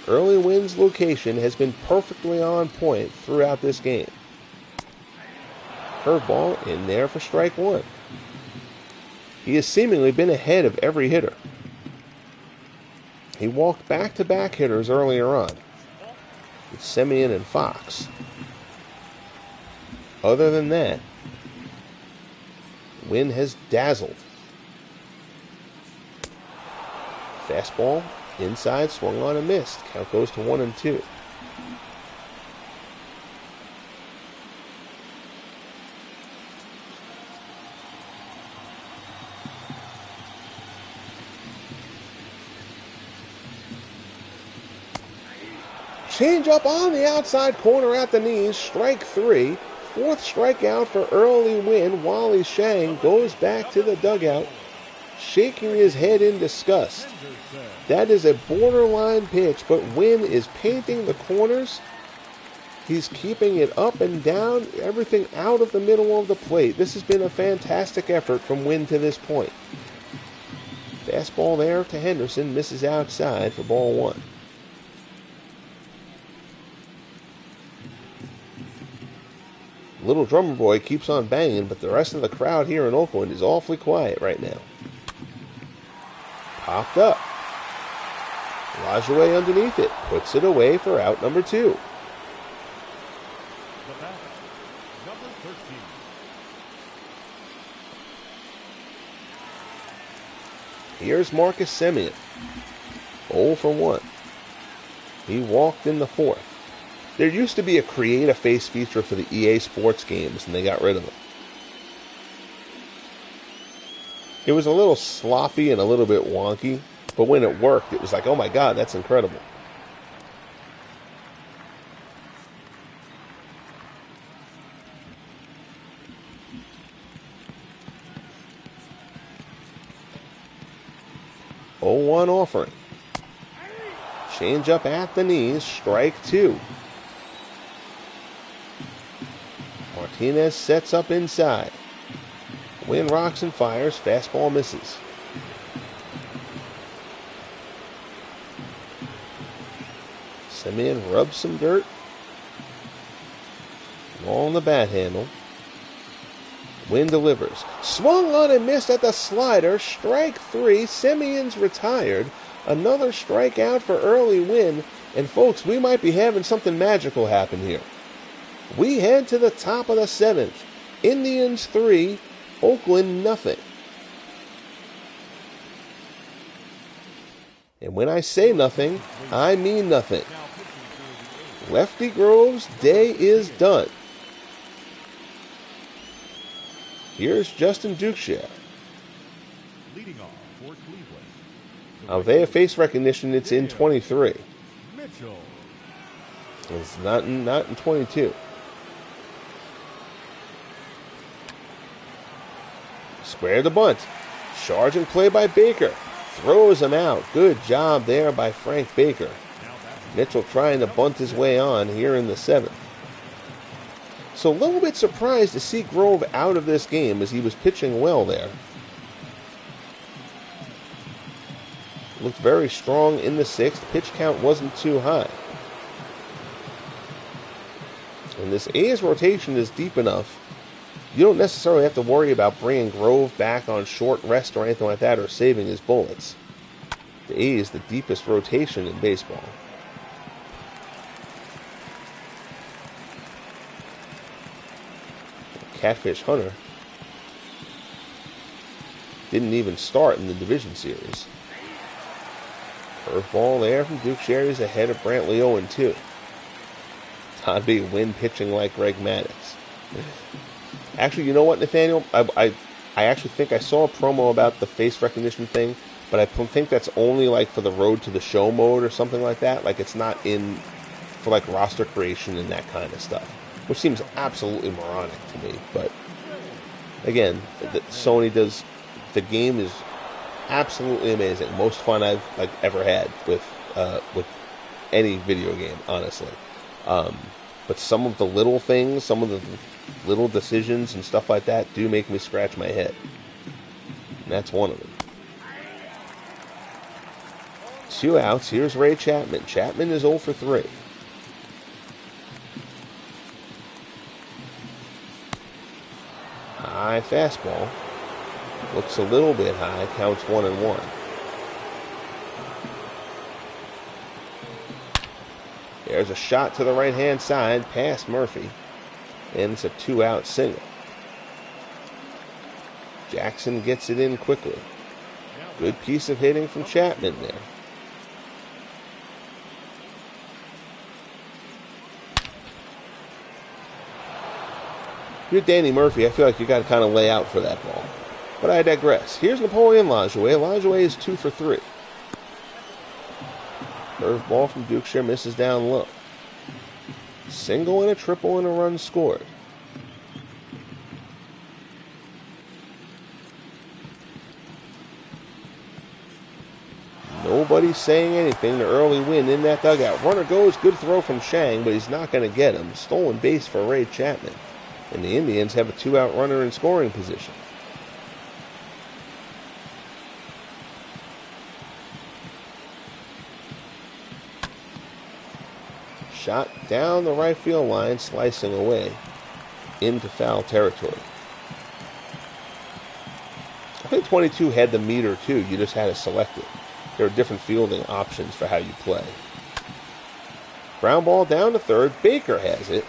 [SPEAKER 1] Early Wynn's location has been perfectly on point throughout this game. Curveball in there for strike 1. He has seemingly been ahead of every hitter. He walked back-to-back hitters earlier on with Semien and Fox. Other than that, Wynn has dazzled. Fastball inside, swung on and missed. Count goes to 1-2. Change up on the outside corner at the knees, strike 3. 4th strikeout for Early Wynn. Wally Shang goes back to the dugout, shaking his head in disgust. That is a borderline pitch, but Wynn is painting the corners. He's keeping it up and down, everything out of the middle of the plate. This has been a fantastic effort from Wynn to this point. Fastball there to Henderson, misses outside for ball 1. Little drummer boy keeps on banging, but the rest of the crowd here in Oakland is awfully quiet right now. Popped up. Lajoie underneath it. Puts it away for out number 2.
[SPEAKER 2] the batter, number 13.
[SPEAKER 1] Here's Marcus Semien. 0 for 1. He walked in the 4th. There used to be a Create a Face feature for the EA Sports games, and they got rid of it. It was a little sloppy and a little bit wonky, but when it worked, it was like, oh my God, that's incredible. Oh, 1 offering. Change up at the knees, strike 2. Martinez sets up inside. Wynn rocks and fires, fastball misses. Semien rubs some dirt. Along the bat handle. Wynn delivers. Swung on and missed at the slider. Strike 3. Semien's retired. Another strikeout for Early Wynn. And folks, we might be having something magical happen here. We head to the top of the 7th. Indians 3, Oakland nothing. And when I say nothing, I mean nothing. Lefty Grove's day is done. Here's Justin Dukeshire.
[SPEAKER 2] Leading off for Cleveland.
[SPEAKER 1] Now, if they have face recognition, it's in 23.
[SPEAKER 2] Mitchell.
[SPEAKER 1] It's not in 22. Square the bunt. Charge and play by Baker. Throws him out. Good job there by Frank Baker. Mitchell trying to bunt his way on here in the 7th. So a little bit surprised to see Grove out of this game as he was pitching well there. Looked very strong in the 6th. Pitch count wasn't too high. And this A's rotation is deep enough. You don't necessarily have to worry about bringing Grove back on short rest or anything like that or saving his bullets. The A's the deepest rotation in baseball. Catfish Hunter didn't even start in the division series. Curveball there from Dukeshire. Is ahead of Brantley 0-2. Todd B. Wynn pitching like Greg Maddux. Actually, you know what, Nathaniel? I actually think I saw a promo about the face recognition thing, but I think that's only like for the Road to the Show mode or something like that. Like it's not in for like roster creation and that kind of stuff, which seems absolutely moronic to me. But again, Sony does. The game is absolutely amazing. Most fun I've ever had with any video game, honestly. But some of the little things, some of the little decisions and stuff like that do make me scratch my head. And that's one of them. 2 outs. Here's Ray Chapman. Chapman is 0 for 3. High fastball. Looks a little bit high. Counts 1-1. There's a shot to the right-hand side past Murphy. And it's a 2-out single. Jackson gets it in quickly. Good piece of hitting from Chapman there. If you're Danny Murphy, I feel like you got to kind of lay out for that ball. But I digress. Here's Napoleon Lajoie. Lajoie is 2 for 3. Curveball from Dukeshire misses down low. Single and a triple and a run scored. Nobody's saying anything to Early Wynn in that dugout. Runner goes, good throw from Shang, but he's not going to get him. Stolen base for Ray Chapman. And the Indians have a 2-out runner in scoring position. Shot down the right field line, slicing away into foul territory. I think 22 had the meter too. You just had to select it. There are different fielding options for how you play. Ground ball down to third. Baker has it.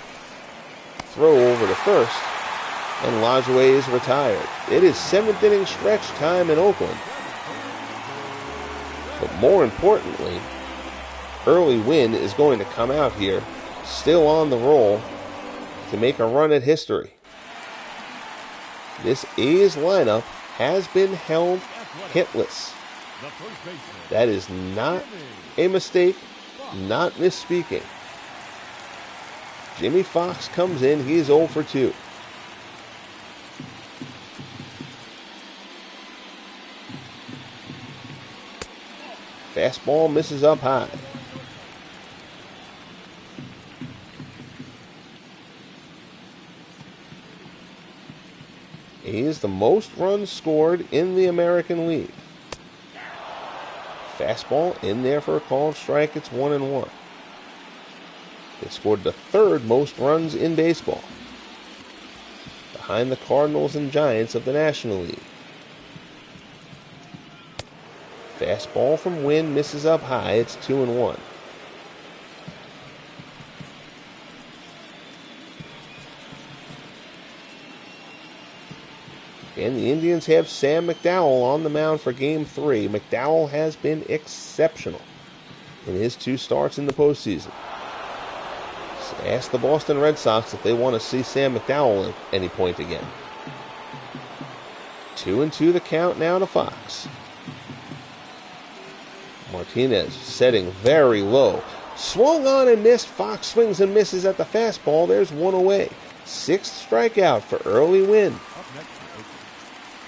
[SPEAKER 1] Throw over to first. And Lajoie is retired. It is 7th inning stretch time in Oakland. But more importantly, Early Wynn is going to come out here, still on the roll, to make a run at history. This A's lineup has been held hitless. That is not a mistake, not misspeaking. Jimmy Fox comes in, he's 0 for 2. Fastball misses up high. He is the most runs scored in the American League. Fastball in there for a called strike. It's 1-1. They scored the 3rd most runs in baseball, behind the Cardinals and Giants of the National League. Fastball from Wynn misses up high. It's 2-1. And the Indians have Sam McDowell on the mound for Game 3. McDowell has been exceptional in his 2 starts in the postseason. So ask the Boston Red Sox if they want to see Sam McDowell at any point again. 2-2 the count now to Fox. Martinez setting very low. Swung on and missed. Fox swings and misses at the fastball. There's 1 away. 6th strikeout for Early Wynn.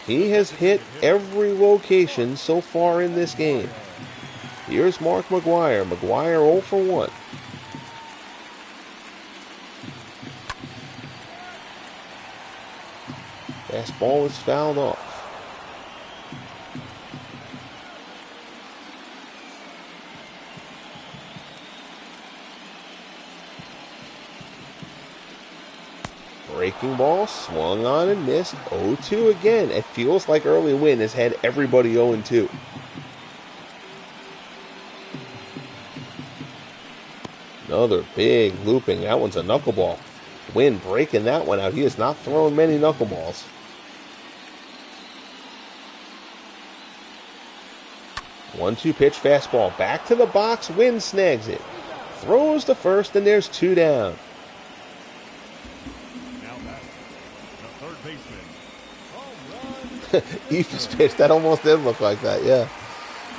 [SPEAKER 1] He has hit every location so far in this game. Here's Mark McGwire. McGwire 0 for 1. Fastball is fouled off. Breaking ball, swung on and missed. 0-2 again. It feels like Early Wynn has had everybody 0-2. Another big looping. That one's a knuckleball. Wynn breaking that one out. He has not thrown many knuckleballs. One-two pitch fastball. Back to the box. Wynn snags it. Throws to first, and there's 2 down. Eephus pitch. That almost did look like that, yeah.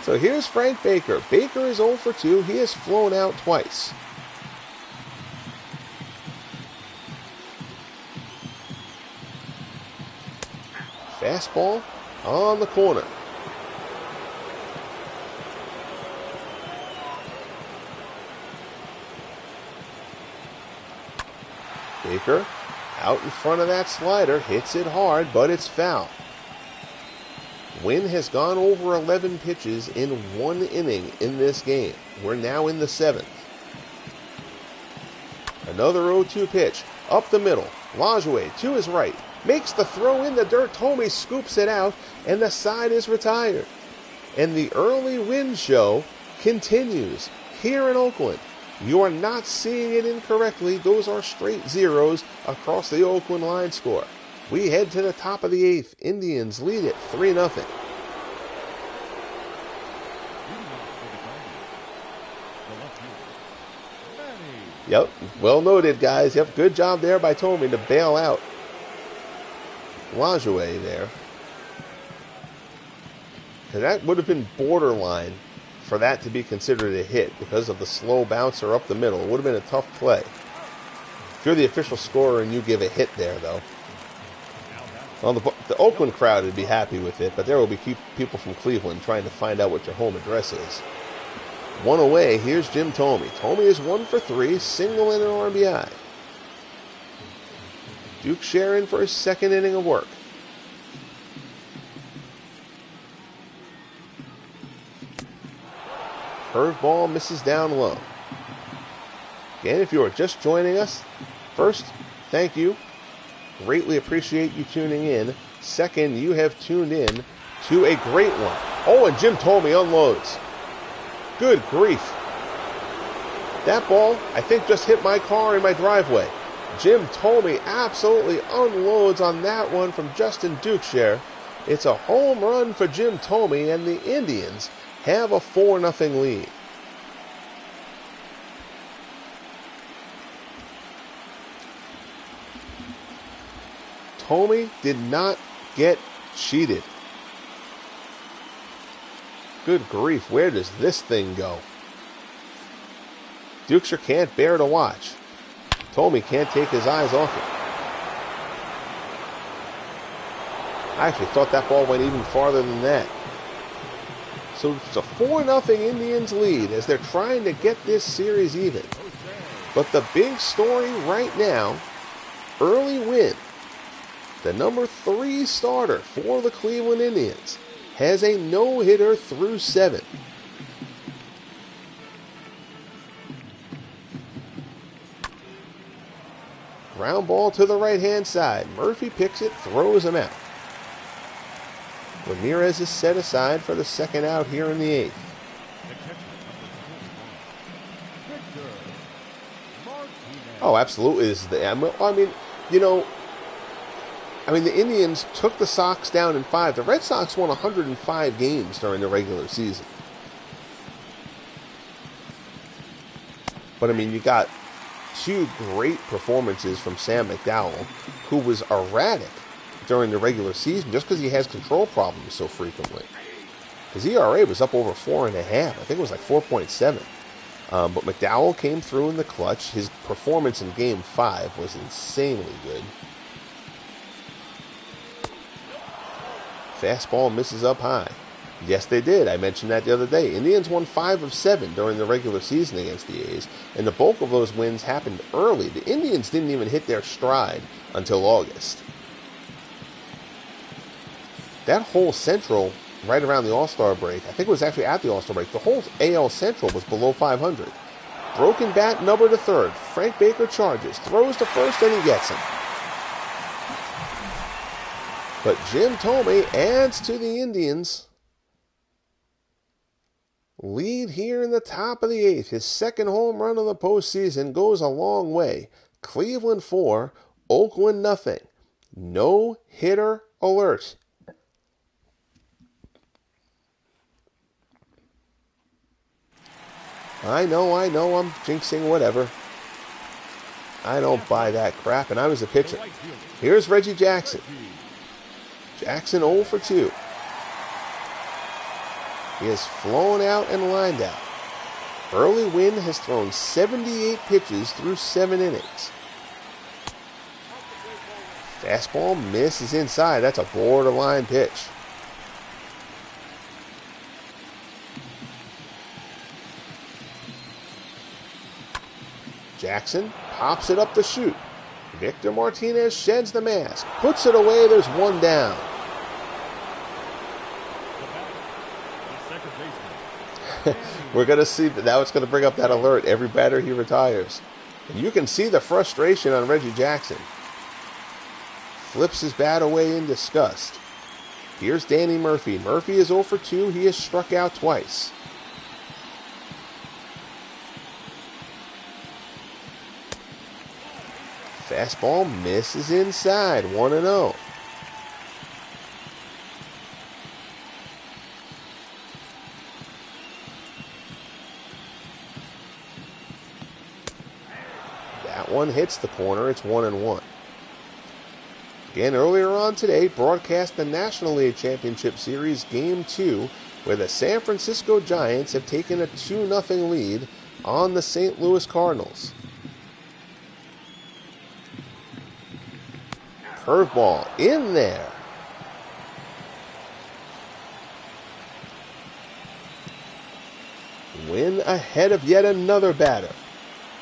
[SPEAKER 1] So here's Frank Baker. Baker is 0 for 2. He has flown out twice. Fastball on the corner. Baker out in front of that slider, hits it hard, but it's foul. Wynn has gone over 11 pitches in 1 inning in this game. We're now in the 7th. Another 0-2 pitch, up the middle. Lajoie to his right, makes the throw in the dirt. Thome scoops it out, and the side is retired. And the Early Wynn show continues here in Oakland. You are not seeing it incorrectly. Those are straight zeros across the Oakland line score. We head to the top of the 8th. Indians lead it 3-0. Yep, well noted, guys. Yep, good job there by Thome to bail out Lajoie there. Because that would have been borderline for that to be considered a hit because of the slow bouncer up the middle. It would have been a tough play. If you're the official scorer and you give a hit there, though, well, the Oakland crowd would be happy with it, but there will be people from Cleveland trying to find out what your home address is. One away, here's Jim Thome. Thome is 1 for 3, single and an RBI. Duke Scher in for his 2nd inning of work. Curveball misses down low. Again, if you are just joining us, first, thank you. Greatly appreciate you tuning in. Second, you have tuned in to a great one. Oh, and Jim Thome unloads. Good grief. That ball, I think, just hit my car in my driveway. Jim Thome absolutely unloads on that one from Justin Duke Scher. It's a home run for Jim Thome, and the Indians have a 4-0 lead. Thome did not get cheated. Good grief, where does this thing go? Duke Scher can't bear to watch. Thome can't take his eyes off it. I actually thought that ball went even farther than that. So it's a 4-0 Indians lead as they're trying to get this series even. But the big story right now, Early Wynn, the number 3 starter for the Cleveland Indians, has a no-hitter through 7. Ground ball to the right-hand side. Murphy picks it, throws him out. Ramirez is set aside for the 2nd out here in the 8th. Oh, absolutely. The Indians took the Sox down in 5. The Red Sox won 105 games during the regular season. But, you got 2 great performances from Sam McDowell, who was erratic during the regular season just because he has control problems so frequently. His ERA was up over 4.5. I think it was like 4.7. But McDowell came through in the clutch. His performance in Game 5 was insanely good. Fastball misses up high. Yes, they did. I mentioned that the other day. Indians won 5 of 7 during the regular season against the A's, and the bulk of those wins happened early. The Indians didn't even hit their stride until August. That whole Central, right around the All-Star break, I think it was actually at the All-Star break, the whole AL Central was below 500. Broken bat, number to 3rd. Frank Baker charges, throws to first, and he gets him. But Jim Thome adds to the Indians' lead here in the top of the 8th. His 2nd home run of the postseason goes a long way. Cleveland 4, Oakland 0. No hitter alert. I know, I'm jinxing whatever. I don't buy that crap, and I was the pitcher. Here's Reggie Jackson. Jackson 0 for 2. He has flown out and lined out. Early Wynn has thrown 78 pitches through 7 innings. Fastball misses inside. That's a borderline pitch. Jackson pops it up the chute. Victor Martinez sheds the mask, puts it away, there's one down.
[SPEAKER 2] The second baseman.
[SPEAKER 1] We're going to see that now it's going to bring up that alert. Every batter he retires. And you can see the frustration on Reggie Jackson. Flips his bat away in disgust. Here's Danny Murphy. Murphy is 0 for 2. He has struck out twice. Fastball misses inside. 1-0. That one hits the corner. It's 1-1. Again, earlier on today, broadcast the National League Championship Series Game 2, where the San Francisco Giants have taken a 2-0 lead on the St. Louis Cardinals. Curveball in there. Wynn ahead of yet another batter.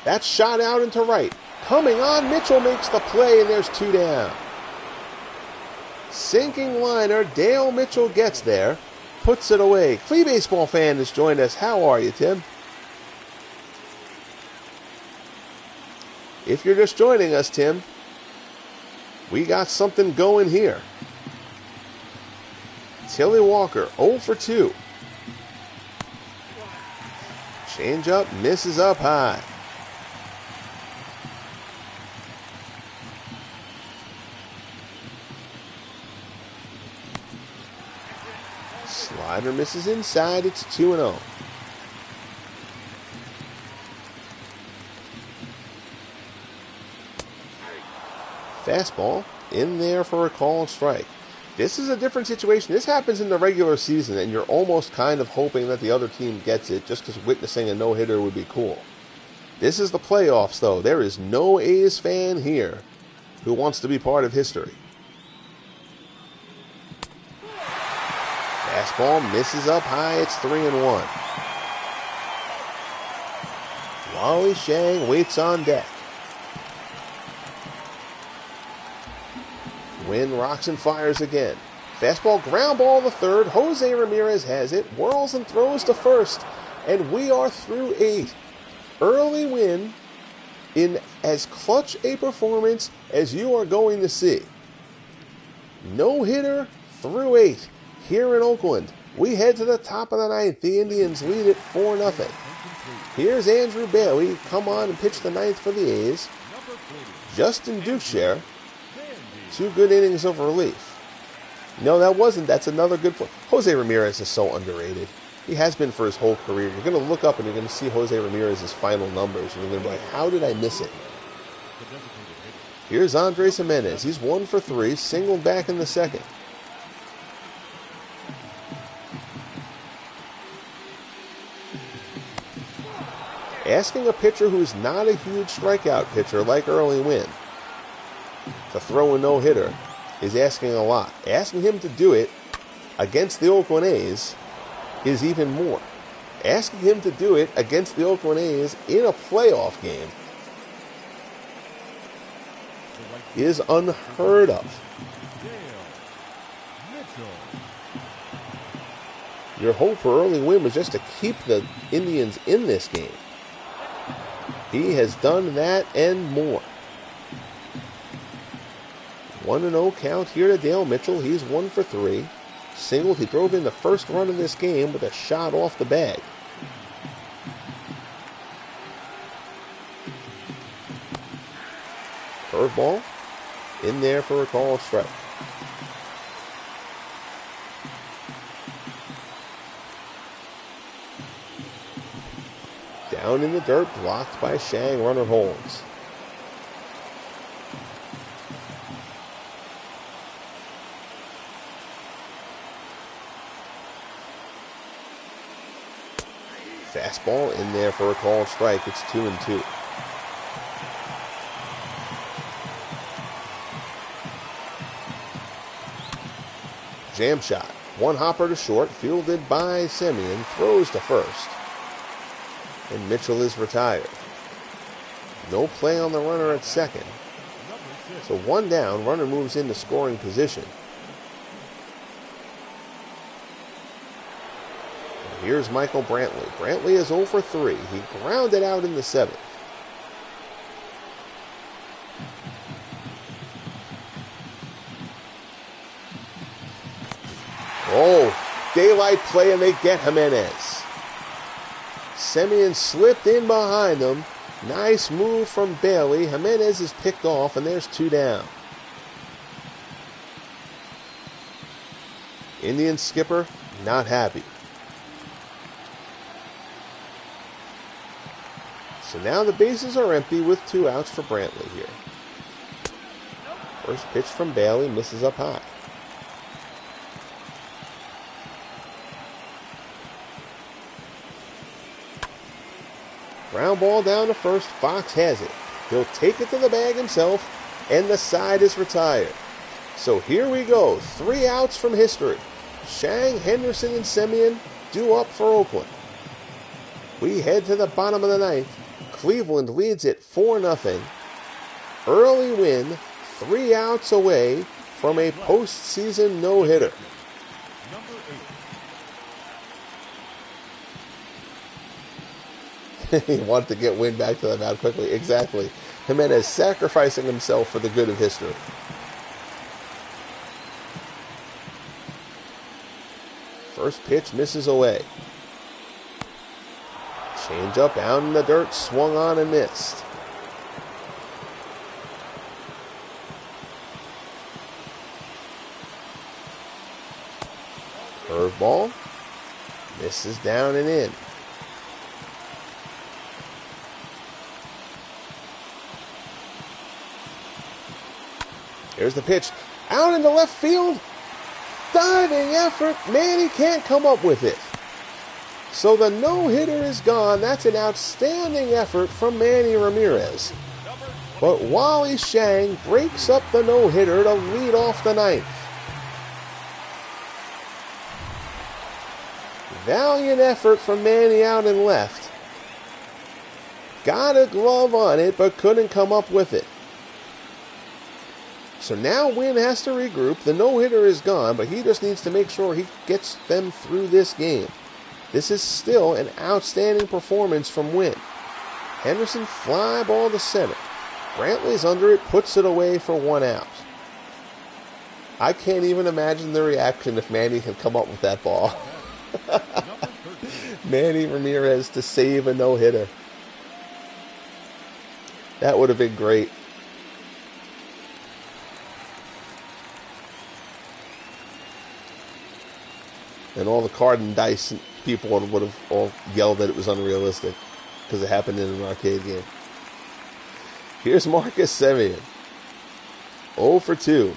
[SPEAKER 1] That's shot out into right. Coming on, Mitchell makes the play, and there's 2 down. Sinking liner, Dale Mitchell gets there, puts it away. Clee baseball fan has joined us. How are you, Tim? If you're just joining us, Tim, we got something going here. Tilly Walker, 0 for 2. Change up, misses up high. Slider misses inside, it's 2-0. Fastball in there for a called strike. This is a different situation. This happens in the regular season, and you're almost kind of hoping that the other team gets it just because witnessing a no-hitter would be cool. This is the playoffs, though. There is no A's fan here who wants to be part of history. Fastball misses up high. It's 3-1. Wally Shang waits on deck. Wynn rocks and fires again. Fastball ground ball to third. Jose Ramirez has it. Whirls and throws to first. And we are through 8. Early Wynn in as clutch a performance as you are going to see. No hitter through 8. Here in Oakland, we head to the top of the 9th. The Indians lead it 4-0. Here's Andrew Bailey come on and pitch the 9th for the A's. Justin Duchesne, 2 good innings of relief. No, that wasn't. That's another good play. Jose Ramirez is so underrated. He has been for his whole career. You're going to look up and you're going to see Jose Ramirez's final numbers. And you're going to be like, how did I miss it? Here's Andres Jimenez. He's 1 for 3, singled back in the second. Asking a pitcher who's not a huge strikeout pitcher like Early Wynn to throw a no-hitter is asking a lot. Asking him to do it against the Oakland A's is even more. Asking him to do it against the Oakland A's in a playoff game is unheard of. Your hope for Early Wynn was just to keep the Indians in this game. He has done that and more. 1-0 count here to Dale Mitchell. He's 1 for 3. Singled. He drove in the first run of this game with a shot off the bag. Curveball in there for a called strike. Down in the dirt, blocked by Shang. Runner holds. Fastball in there for a called strike. It's 2-2. Jam shot. One hopper to short, fielded by Semien. Throws to first. And Mitchell is retired. No play on the runner at second. So one down, runner moves into scoring position. And here's Michael Brantley. Brantley is 0 for 3. He grounded out in the 7th. Oh, daylight play, and they get Jimenez. Semien slipped in behind them. Nice move from Bailey. Jimenez is picked off, and there's 2 down. Indian skipper not happy. So now the bases are empty with 2 outs for Brantley here. First pitch from Bailey misses up high. Ground ball down to first. Fox has it. He'll take it to the bag himself, and the side is retired. So here we go. 3 outs from history. Shang, Henderson, and Semien due up for Oakland. We head to the bottom of the 9th. Cleveland leads it 4-0. Early Wynn, 3 outs away from a postseason no-hitter. He wanted to get Wynn back to the mound quickly. Exactly. Jimenez sacrificing himself for the good of history. First pitch misses away. Change up down in the dirt, swung on and missed. Curveball. Misses down and in. Here's the pitch. Out into left field. Diving effort. Man, he can't come up with it. So the no-hitter is gone. That's an outstanding effort from Manny Ramirez. But Wally Shang breaks up the no-hitter to lead off the 9th. Valiant effort from Manny out and left. Got a glove on it, but couldn't come up with it. So now Wynn has to regroup. The no-hitter is gone, but he just needs to make sure he gets them through this game. This is still an outstanding performance from Wynn. Henderson fly ball to center. Brantley's under it, puts it away for 1 out. I can't even imagine the reaction if Manny had come up with that ball. Manny Ramirez to save a no-hitter. That would have been great. And all the card and dice people would have all yelled that it was unrealistic because it happened in an arcade game. Here's Marcus Semien. 0 for 2.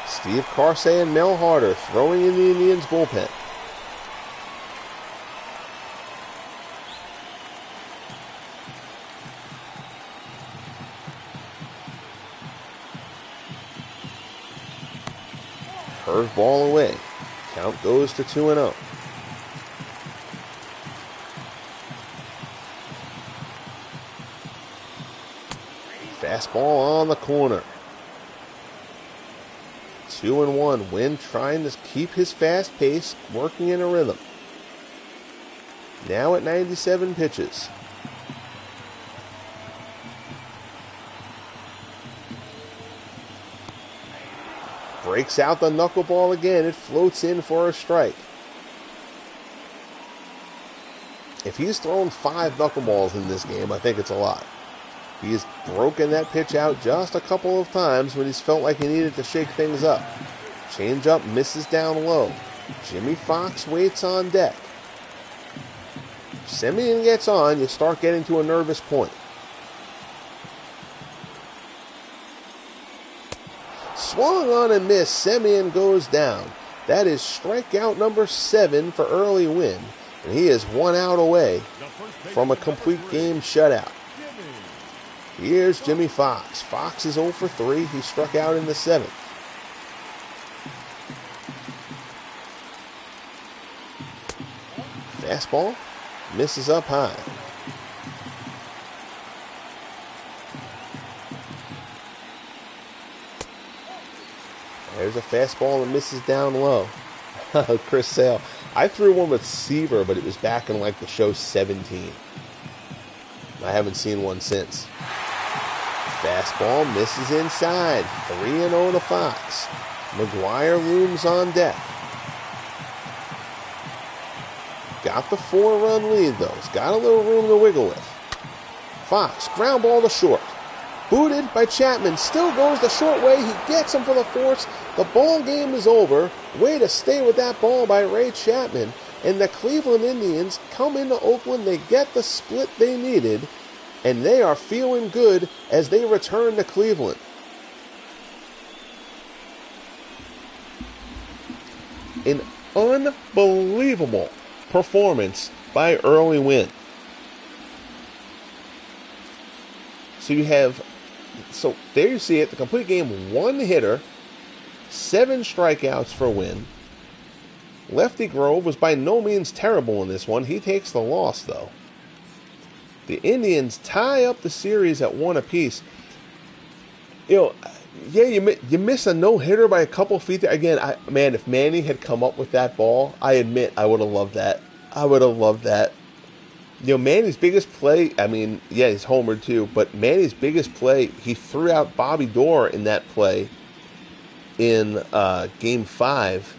[SPEAKER 1] Steve Carsey and Mel Harder throwing in the Indians' bullpen. Curveball away. Count goes to 2-0. Fastball on the corner. 2-1. Wynn trying to keep his fast pace, working in a rhythm. Now at 97 pitches. Breaks out the knuckleball again. It floats in for a strike. If he's thrown 5 knuckleballs in this game, I think it's a lot. He's broken that pitch out just a couple of times when he's felt like he needed to shake things up. Change up misses down low. Jimmy Fox waits on deck. Semien gets on, you start getting to a nervous point. Swung on and missed. Semien goes down. That is strikeout number 7 for Early Wynn. And he is 1 out away from a complete game shutout. Here's Jimmy Fox. Fox is 0 for 3. He struck out in the 7th. Fastball misses up high. There's a fastball that misses down low. Chris Sale. I threw one with Seaver, but it was back in like the show 17. I haven't seen one since. Fastball misses inside. 3-0 to Fox. McGuire looms on deck. Got the 4-run lead, though. He's got a little room to wiggle with. Fox, ground ball to short. Booted by Chapman. Still goes the short way. He gets him for the force. The ball game is over. Way to stay with that ball by Ray Chapman. And the Cleveland Indians come into Oakland. They get the split they needed. And they are feeling good as they return to Cleveland. An unbelievable performance by Early Wynn. So there you see it, the complete game, 1 hitter, 7 strikeouts for Wynn. Lefty Grove was by no means terrible in this one. He takes the loss, though. The Indians tie up the series at 1 apiece. You miss a no-hitter by a couple feet there. Again, if Manny had come up with that ball, I admit I would have loved that. Manny's biggest play, he's homered too, but Manny's biggest play, he threw out Bobby Doerr in that play in Game 5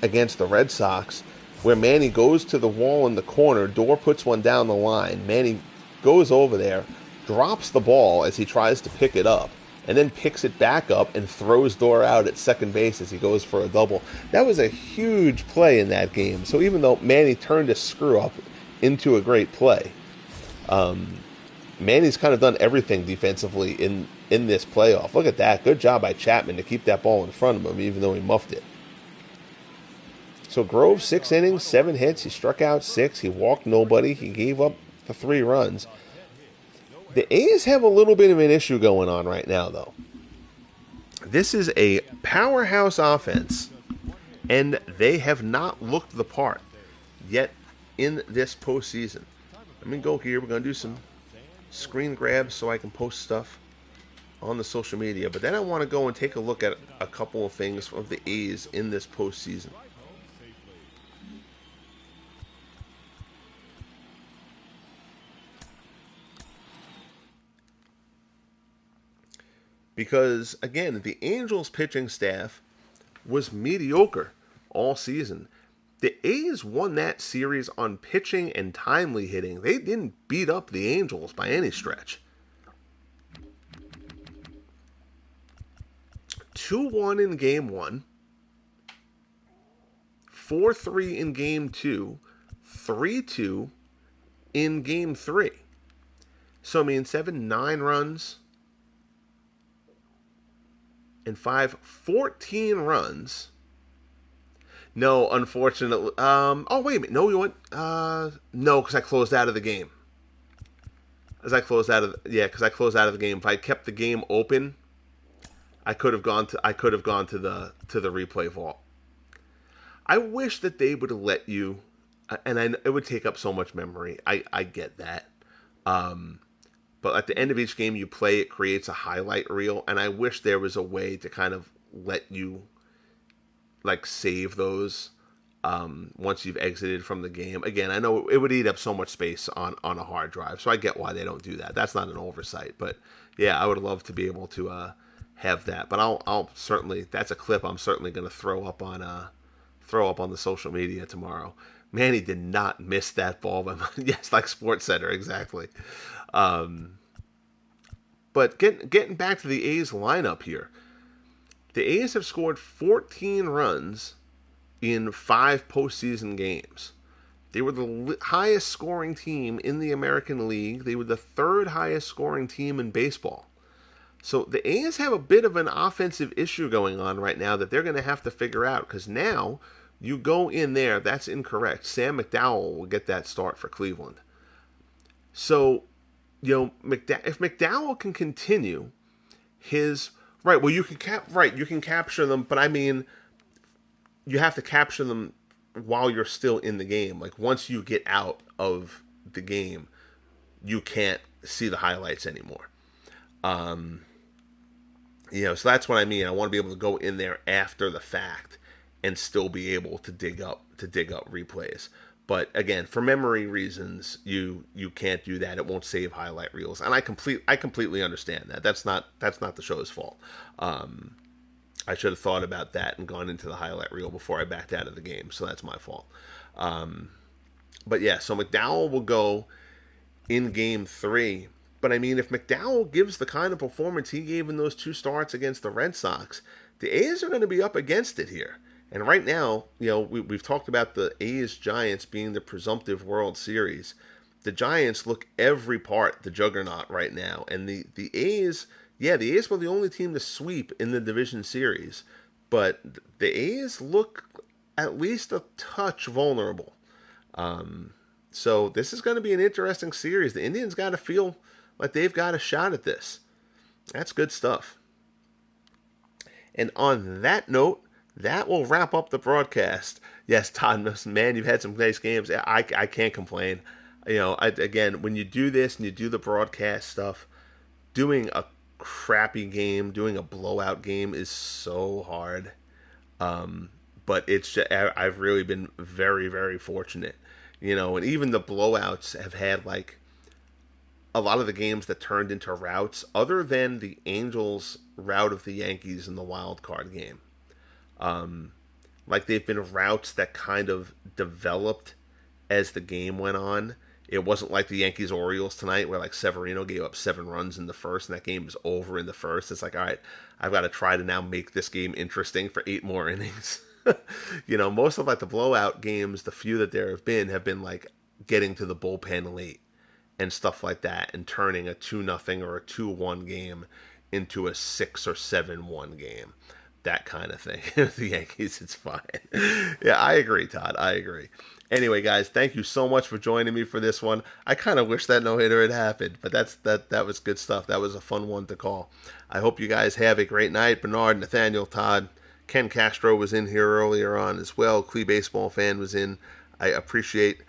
[SPEAKER 1] against the Red Sox, where Manny goes to the wall in the corner, Doerr puts one down the line, Manny goes over there, drops the ball as he tries to pick it up, and then picks it back up and throws Doerr out at second base as he goes for a double. That was a huge play in that game. So even though Manny turned a screw-up into a great play, Manny's kind of done everything defensively in this playoff. Look at that. Good job by Chapman to keep that ball in front of him, even though he muffed it. So Grove, 6 innings, 7 hits. He struck out 6. He walked nobody. He gave up the 3 runs. The A's have a little bit of an issue going on right now, though. This is a powerhouse offense, and they have not looked the part yet in this postseason. Let me go here. We're going to do some screen grabs so I can post stuff on the social media. But then I want to go and take a look at a couple of things from the A's in this postseason. Because, again, the Angels pitching staff was mediocre all season. The A's won that series on pitching and timely hitting. They didn't beat up the Angels by any stretch. 2-1 in Game 1. 4-3 in Game 2. 3-2 in Game 3. So, 9 runs. And 14 runs. No, unfortunately. Wait a minute. No, you went. No, because I closed out of the game. Because I closed out of the game. If I kept the game open, I could have gone to the replay vault. I wish that they would have let you, and it would take up so much memory. I get that. But at the end of each game you play, it creates a highlight reel, and I wish there was a way to kind of let you save those once you've exited from the game. Again, I know it would eat up so much space on a hard drive, so I get why they don't do that. That's not an oversight, but yeah, I would love to be able to have that. But I'll certainly, that's a clip I'm certainly going to throw up on the social media tomorrow. Manny did not miss that ball, but yes, like SportsCenter, exactly. But getting back to the A's lineup here, the A's have scored 14 runs in 5 postseason games. They were the highest scoring team in the American League. They were the 3rd highest scoring team in baseball. So the A's have a bit of an offensive issue going on right now that they're going to have to figure out, because now you go in there, that's incorrect. Sam McDowell will get that start for Cleveland. So, if McDowell can continue his you can capture them, but you have to capture them while you're still in the game. Like once you get out of the game, you can't see the highlights anymore. Um, so that's what I mean. I want to be able to go in there after the fact and still be able to dig up replays. But again, for memory reasons, you can't do that. It won't save highlight reels, and I completely understand that. That's not the show's fault. Um, I should have thought about that and gone into the highlight reel before I backed out of the game. So that's my fault. Um, but yeah, so McDowell will go in game three. But I mean, if McDowell gives the kind of performance he gave in those two starts against the Red Sox, the A's are going to be up against it here. And right now, we've talked about the A's Giants being the presumptive World Series. The Giants look every part the juggernaut right now. And the A's, yeah, the A's were the only team to sweep in the division series. But the A's look at least a touch vulnerable. Um, so this is going to be an interesting series. The Indians got to feel like they've got a shot at this. That's good stuff. And on that note, that will wrap up the broadcast. Yes, Todd, man, you've had some nice games. I can't complain. Again, when you do this and you do the broadcast stuff, doing a crappy game, doing a blowout game is so hard. Um, but I've really been very, very fortunate. And even the blowouts have had like a lot of the games that turned into routes, other than the Angels' rout of the Yankees in the wild card game. Um, like they've been routes that kind of developed as the game went on. It wasn't like the Yankees Orioles tonight, where like Severino gave up 7 runs in the first, and that game was over in the first. It's like, all right, I've got to try to now make this game interesting for 8 more innings. Most of like the blowout games, the few that there have been like getting to the bullpen late and stuff like that, and turning a 2-0 or a 2-1 game into a 6 or 7-1 game. That kind of thing. The Yankees, it's fine. Yeah, I agree, Todd. I agree. Anyway, guys, thank you so much for joining me for this one. I kind of wish that no-hitter had happened, but that was good stuff. That was a fun one to call. I hope you guys have a great night. Bernard, Nathaniel, Todd, Ken Castro was in here earlier on as well. Clee Baseball Fan was in. I appreciate,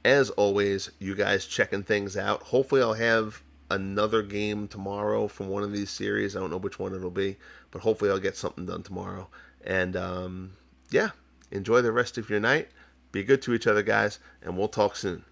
[SPEAKER 1] as always, you guys checking things out. Hopefully I'll have another game tomorrow from one of these series. I don't know which one it'll be, but hopefully I'll get something done tomorrow. And yeah, enjoy the rest of your night. Be good to each other, guys, and we'll talk soon.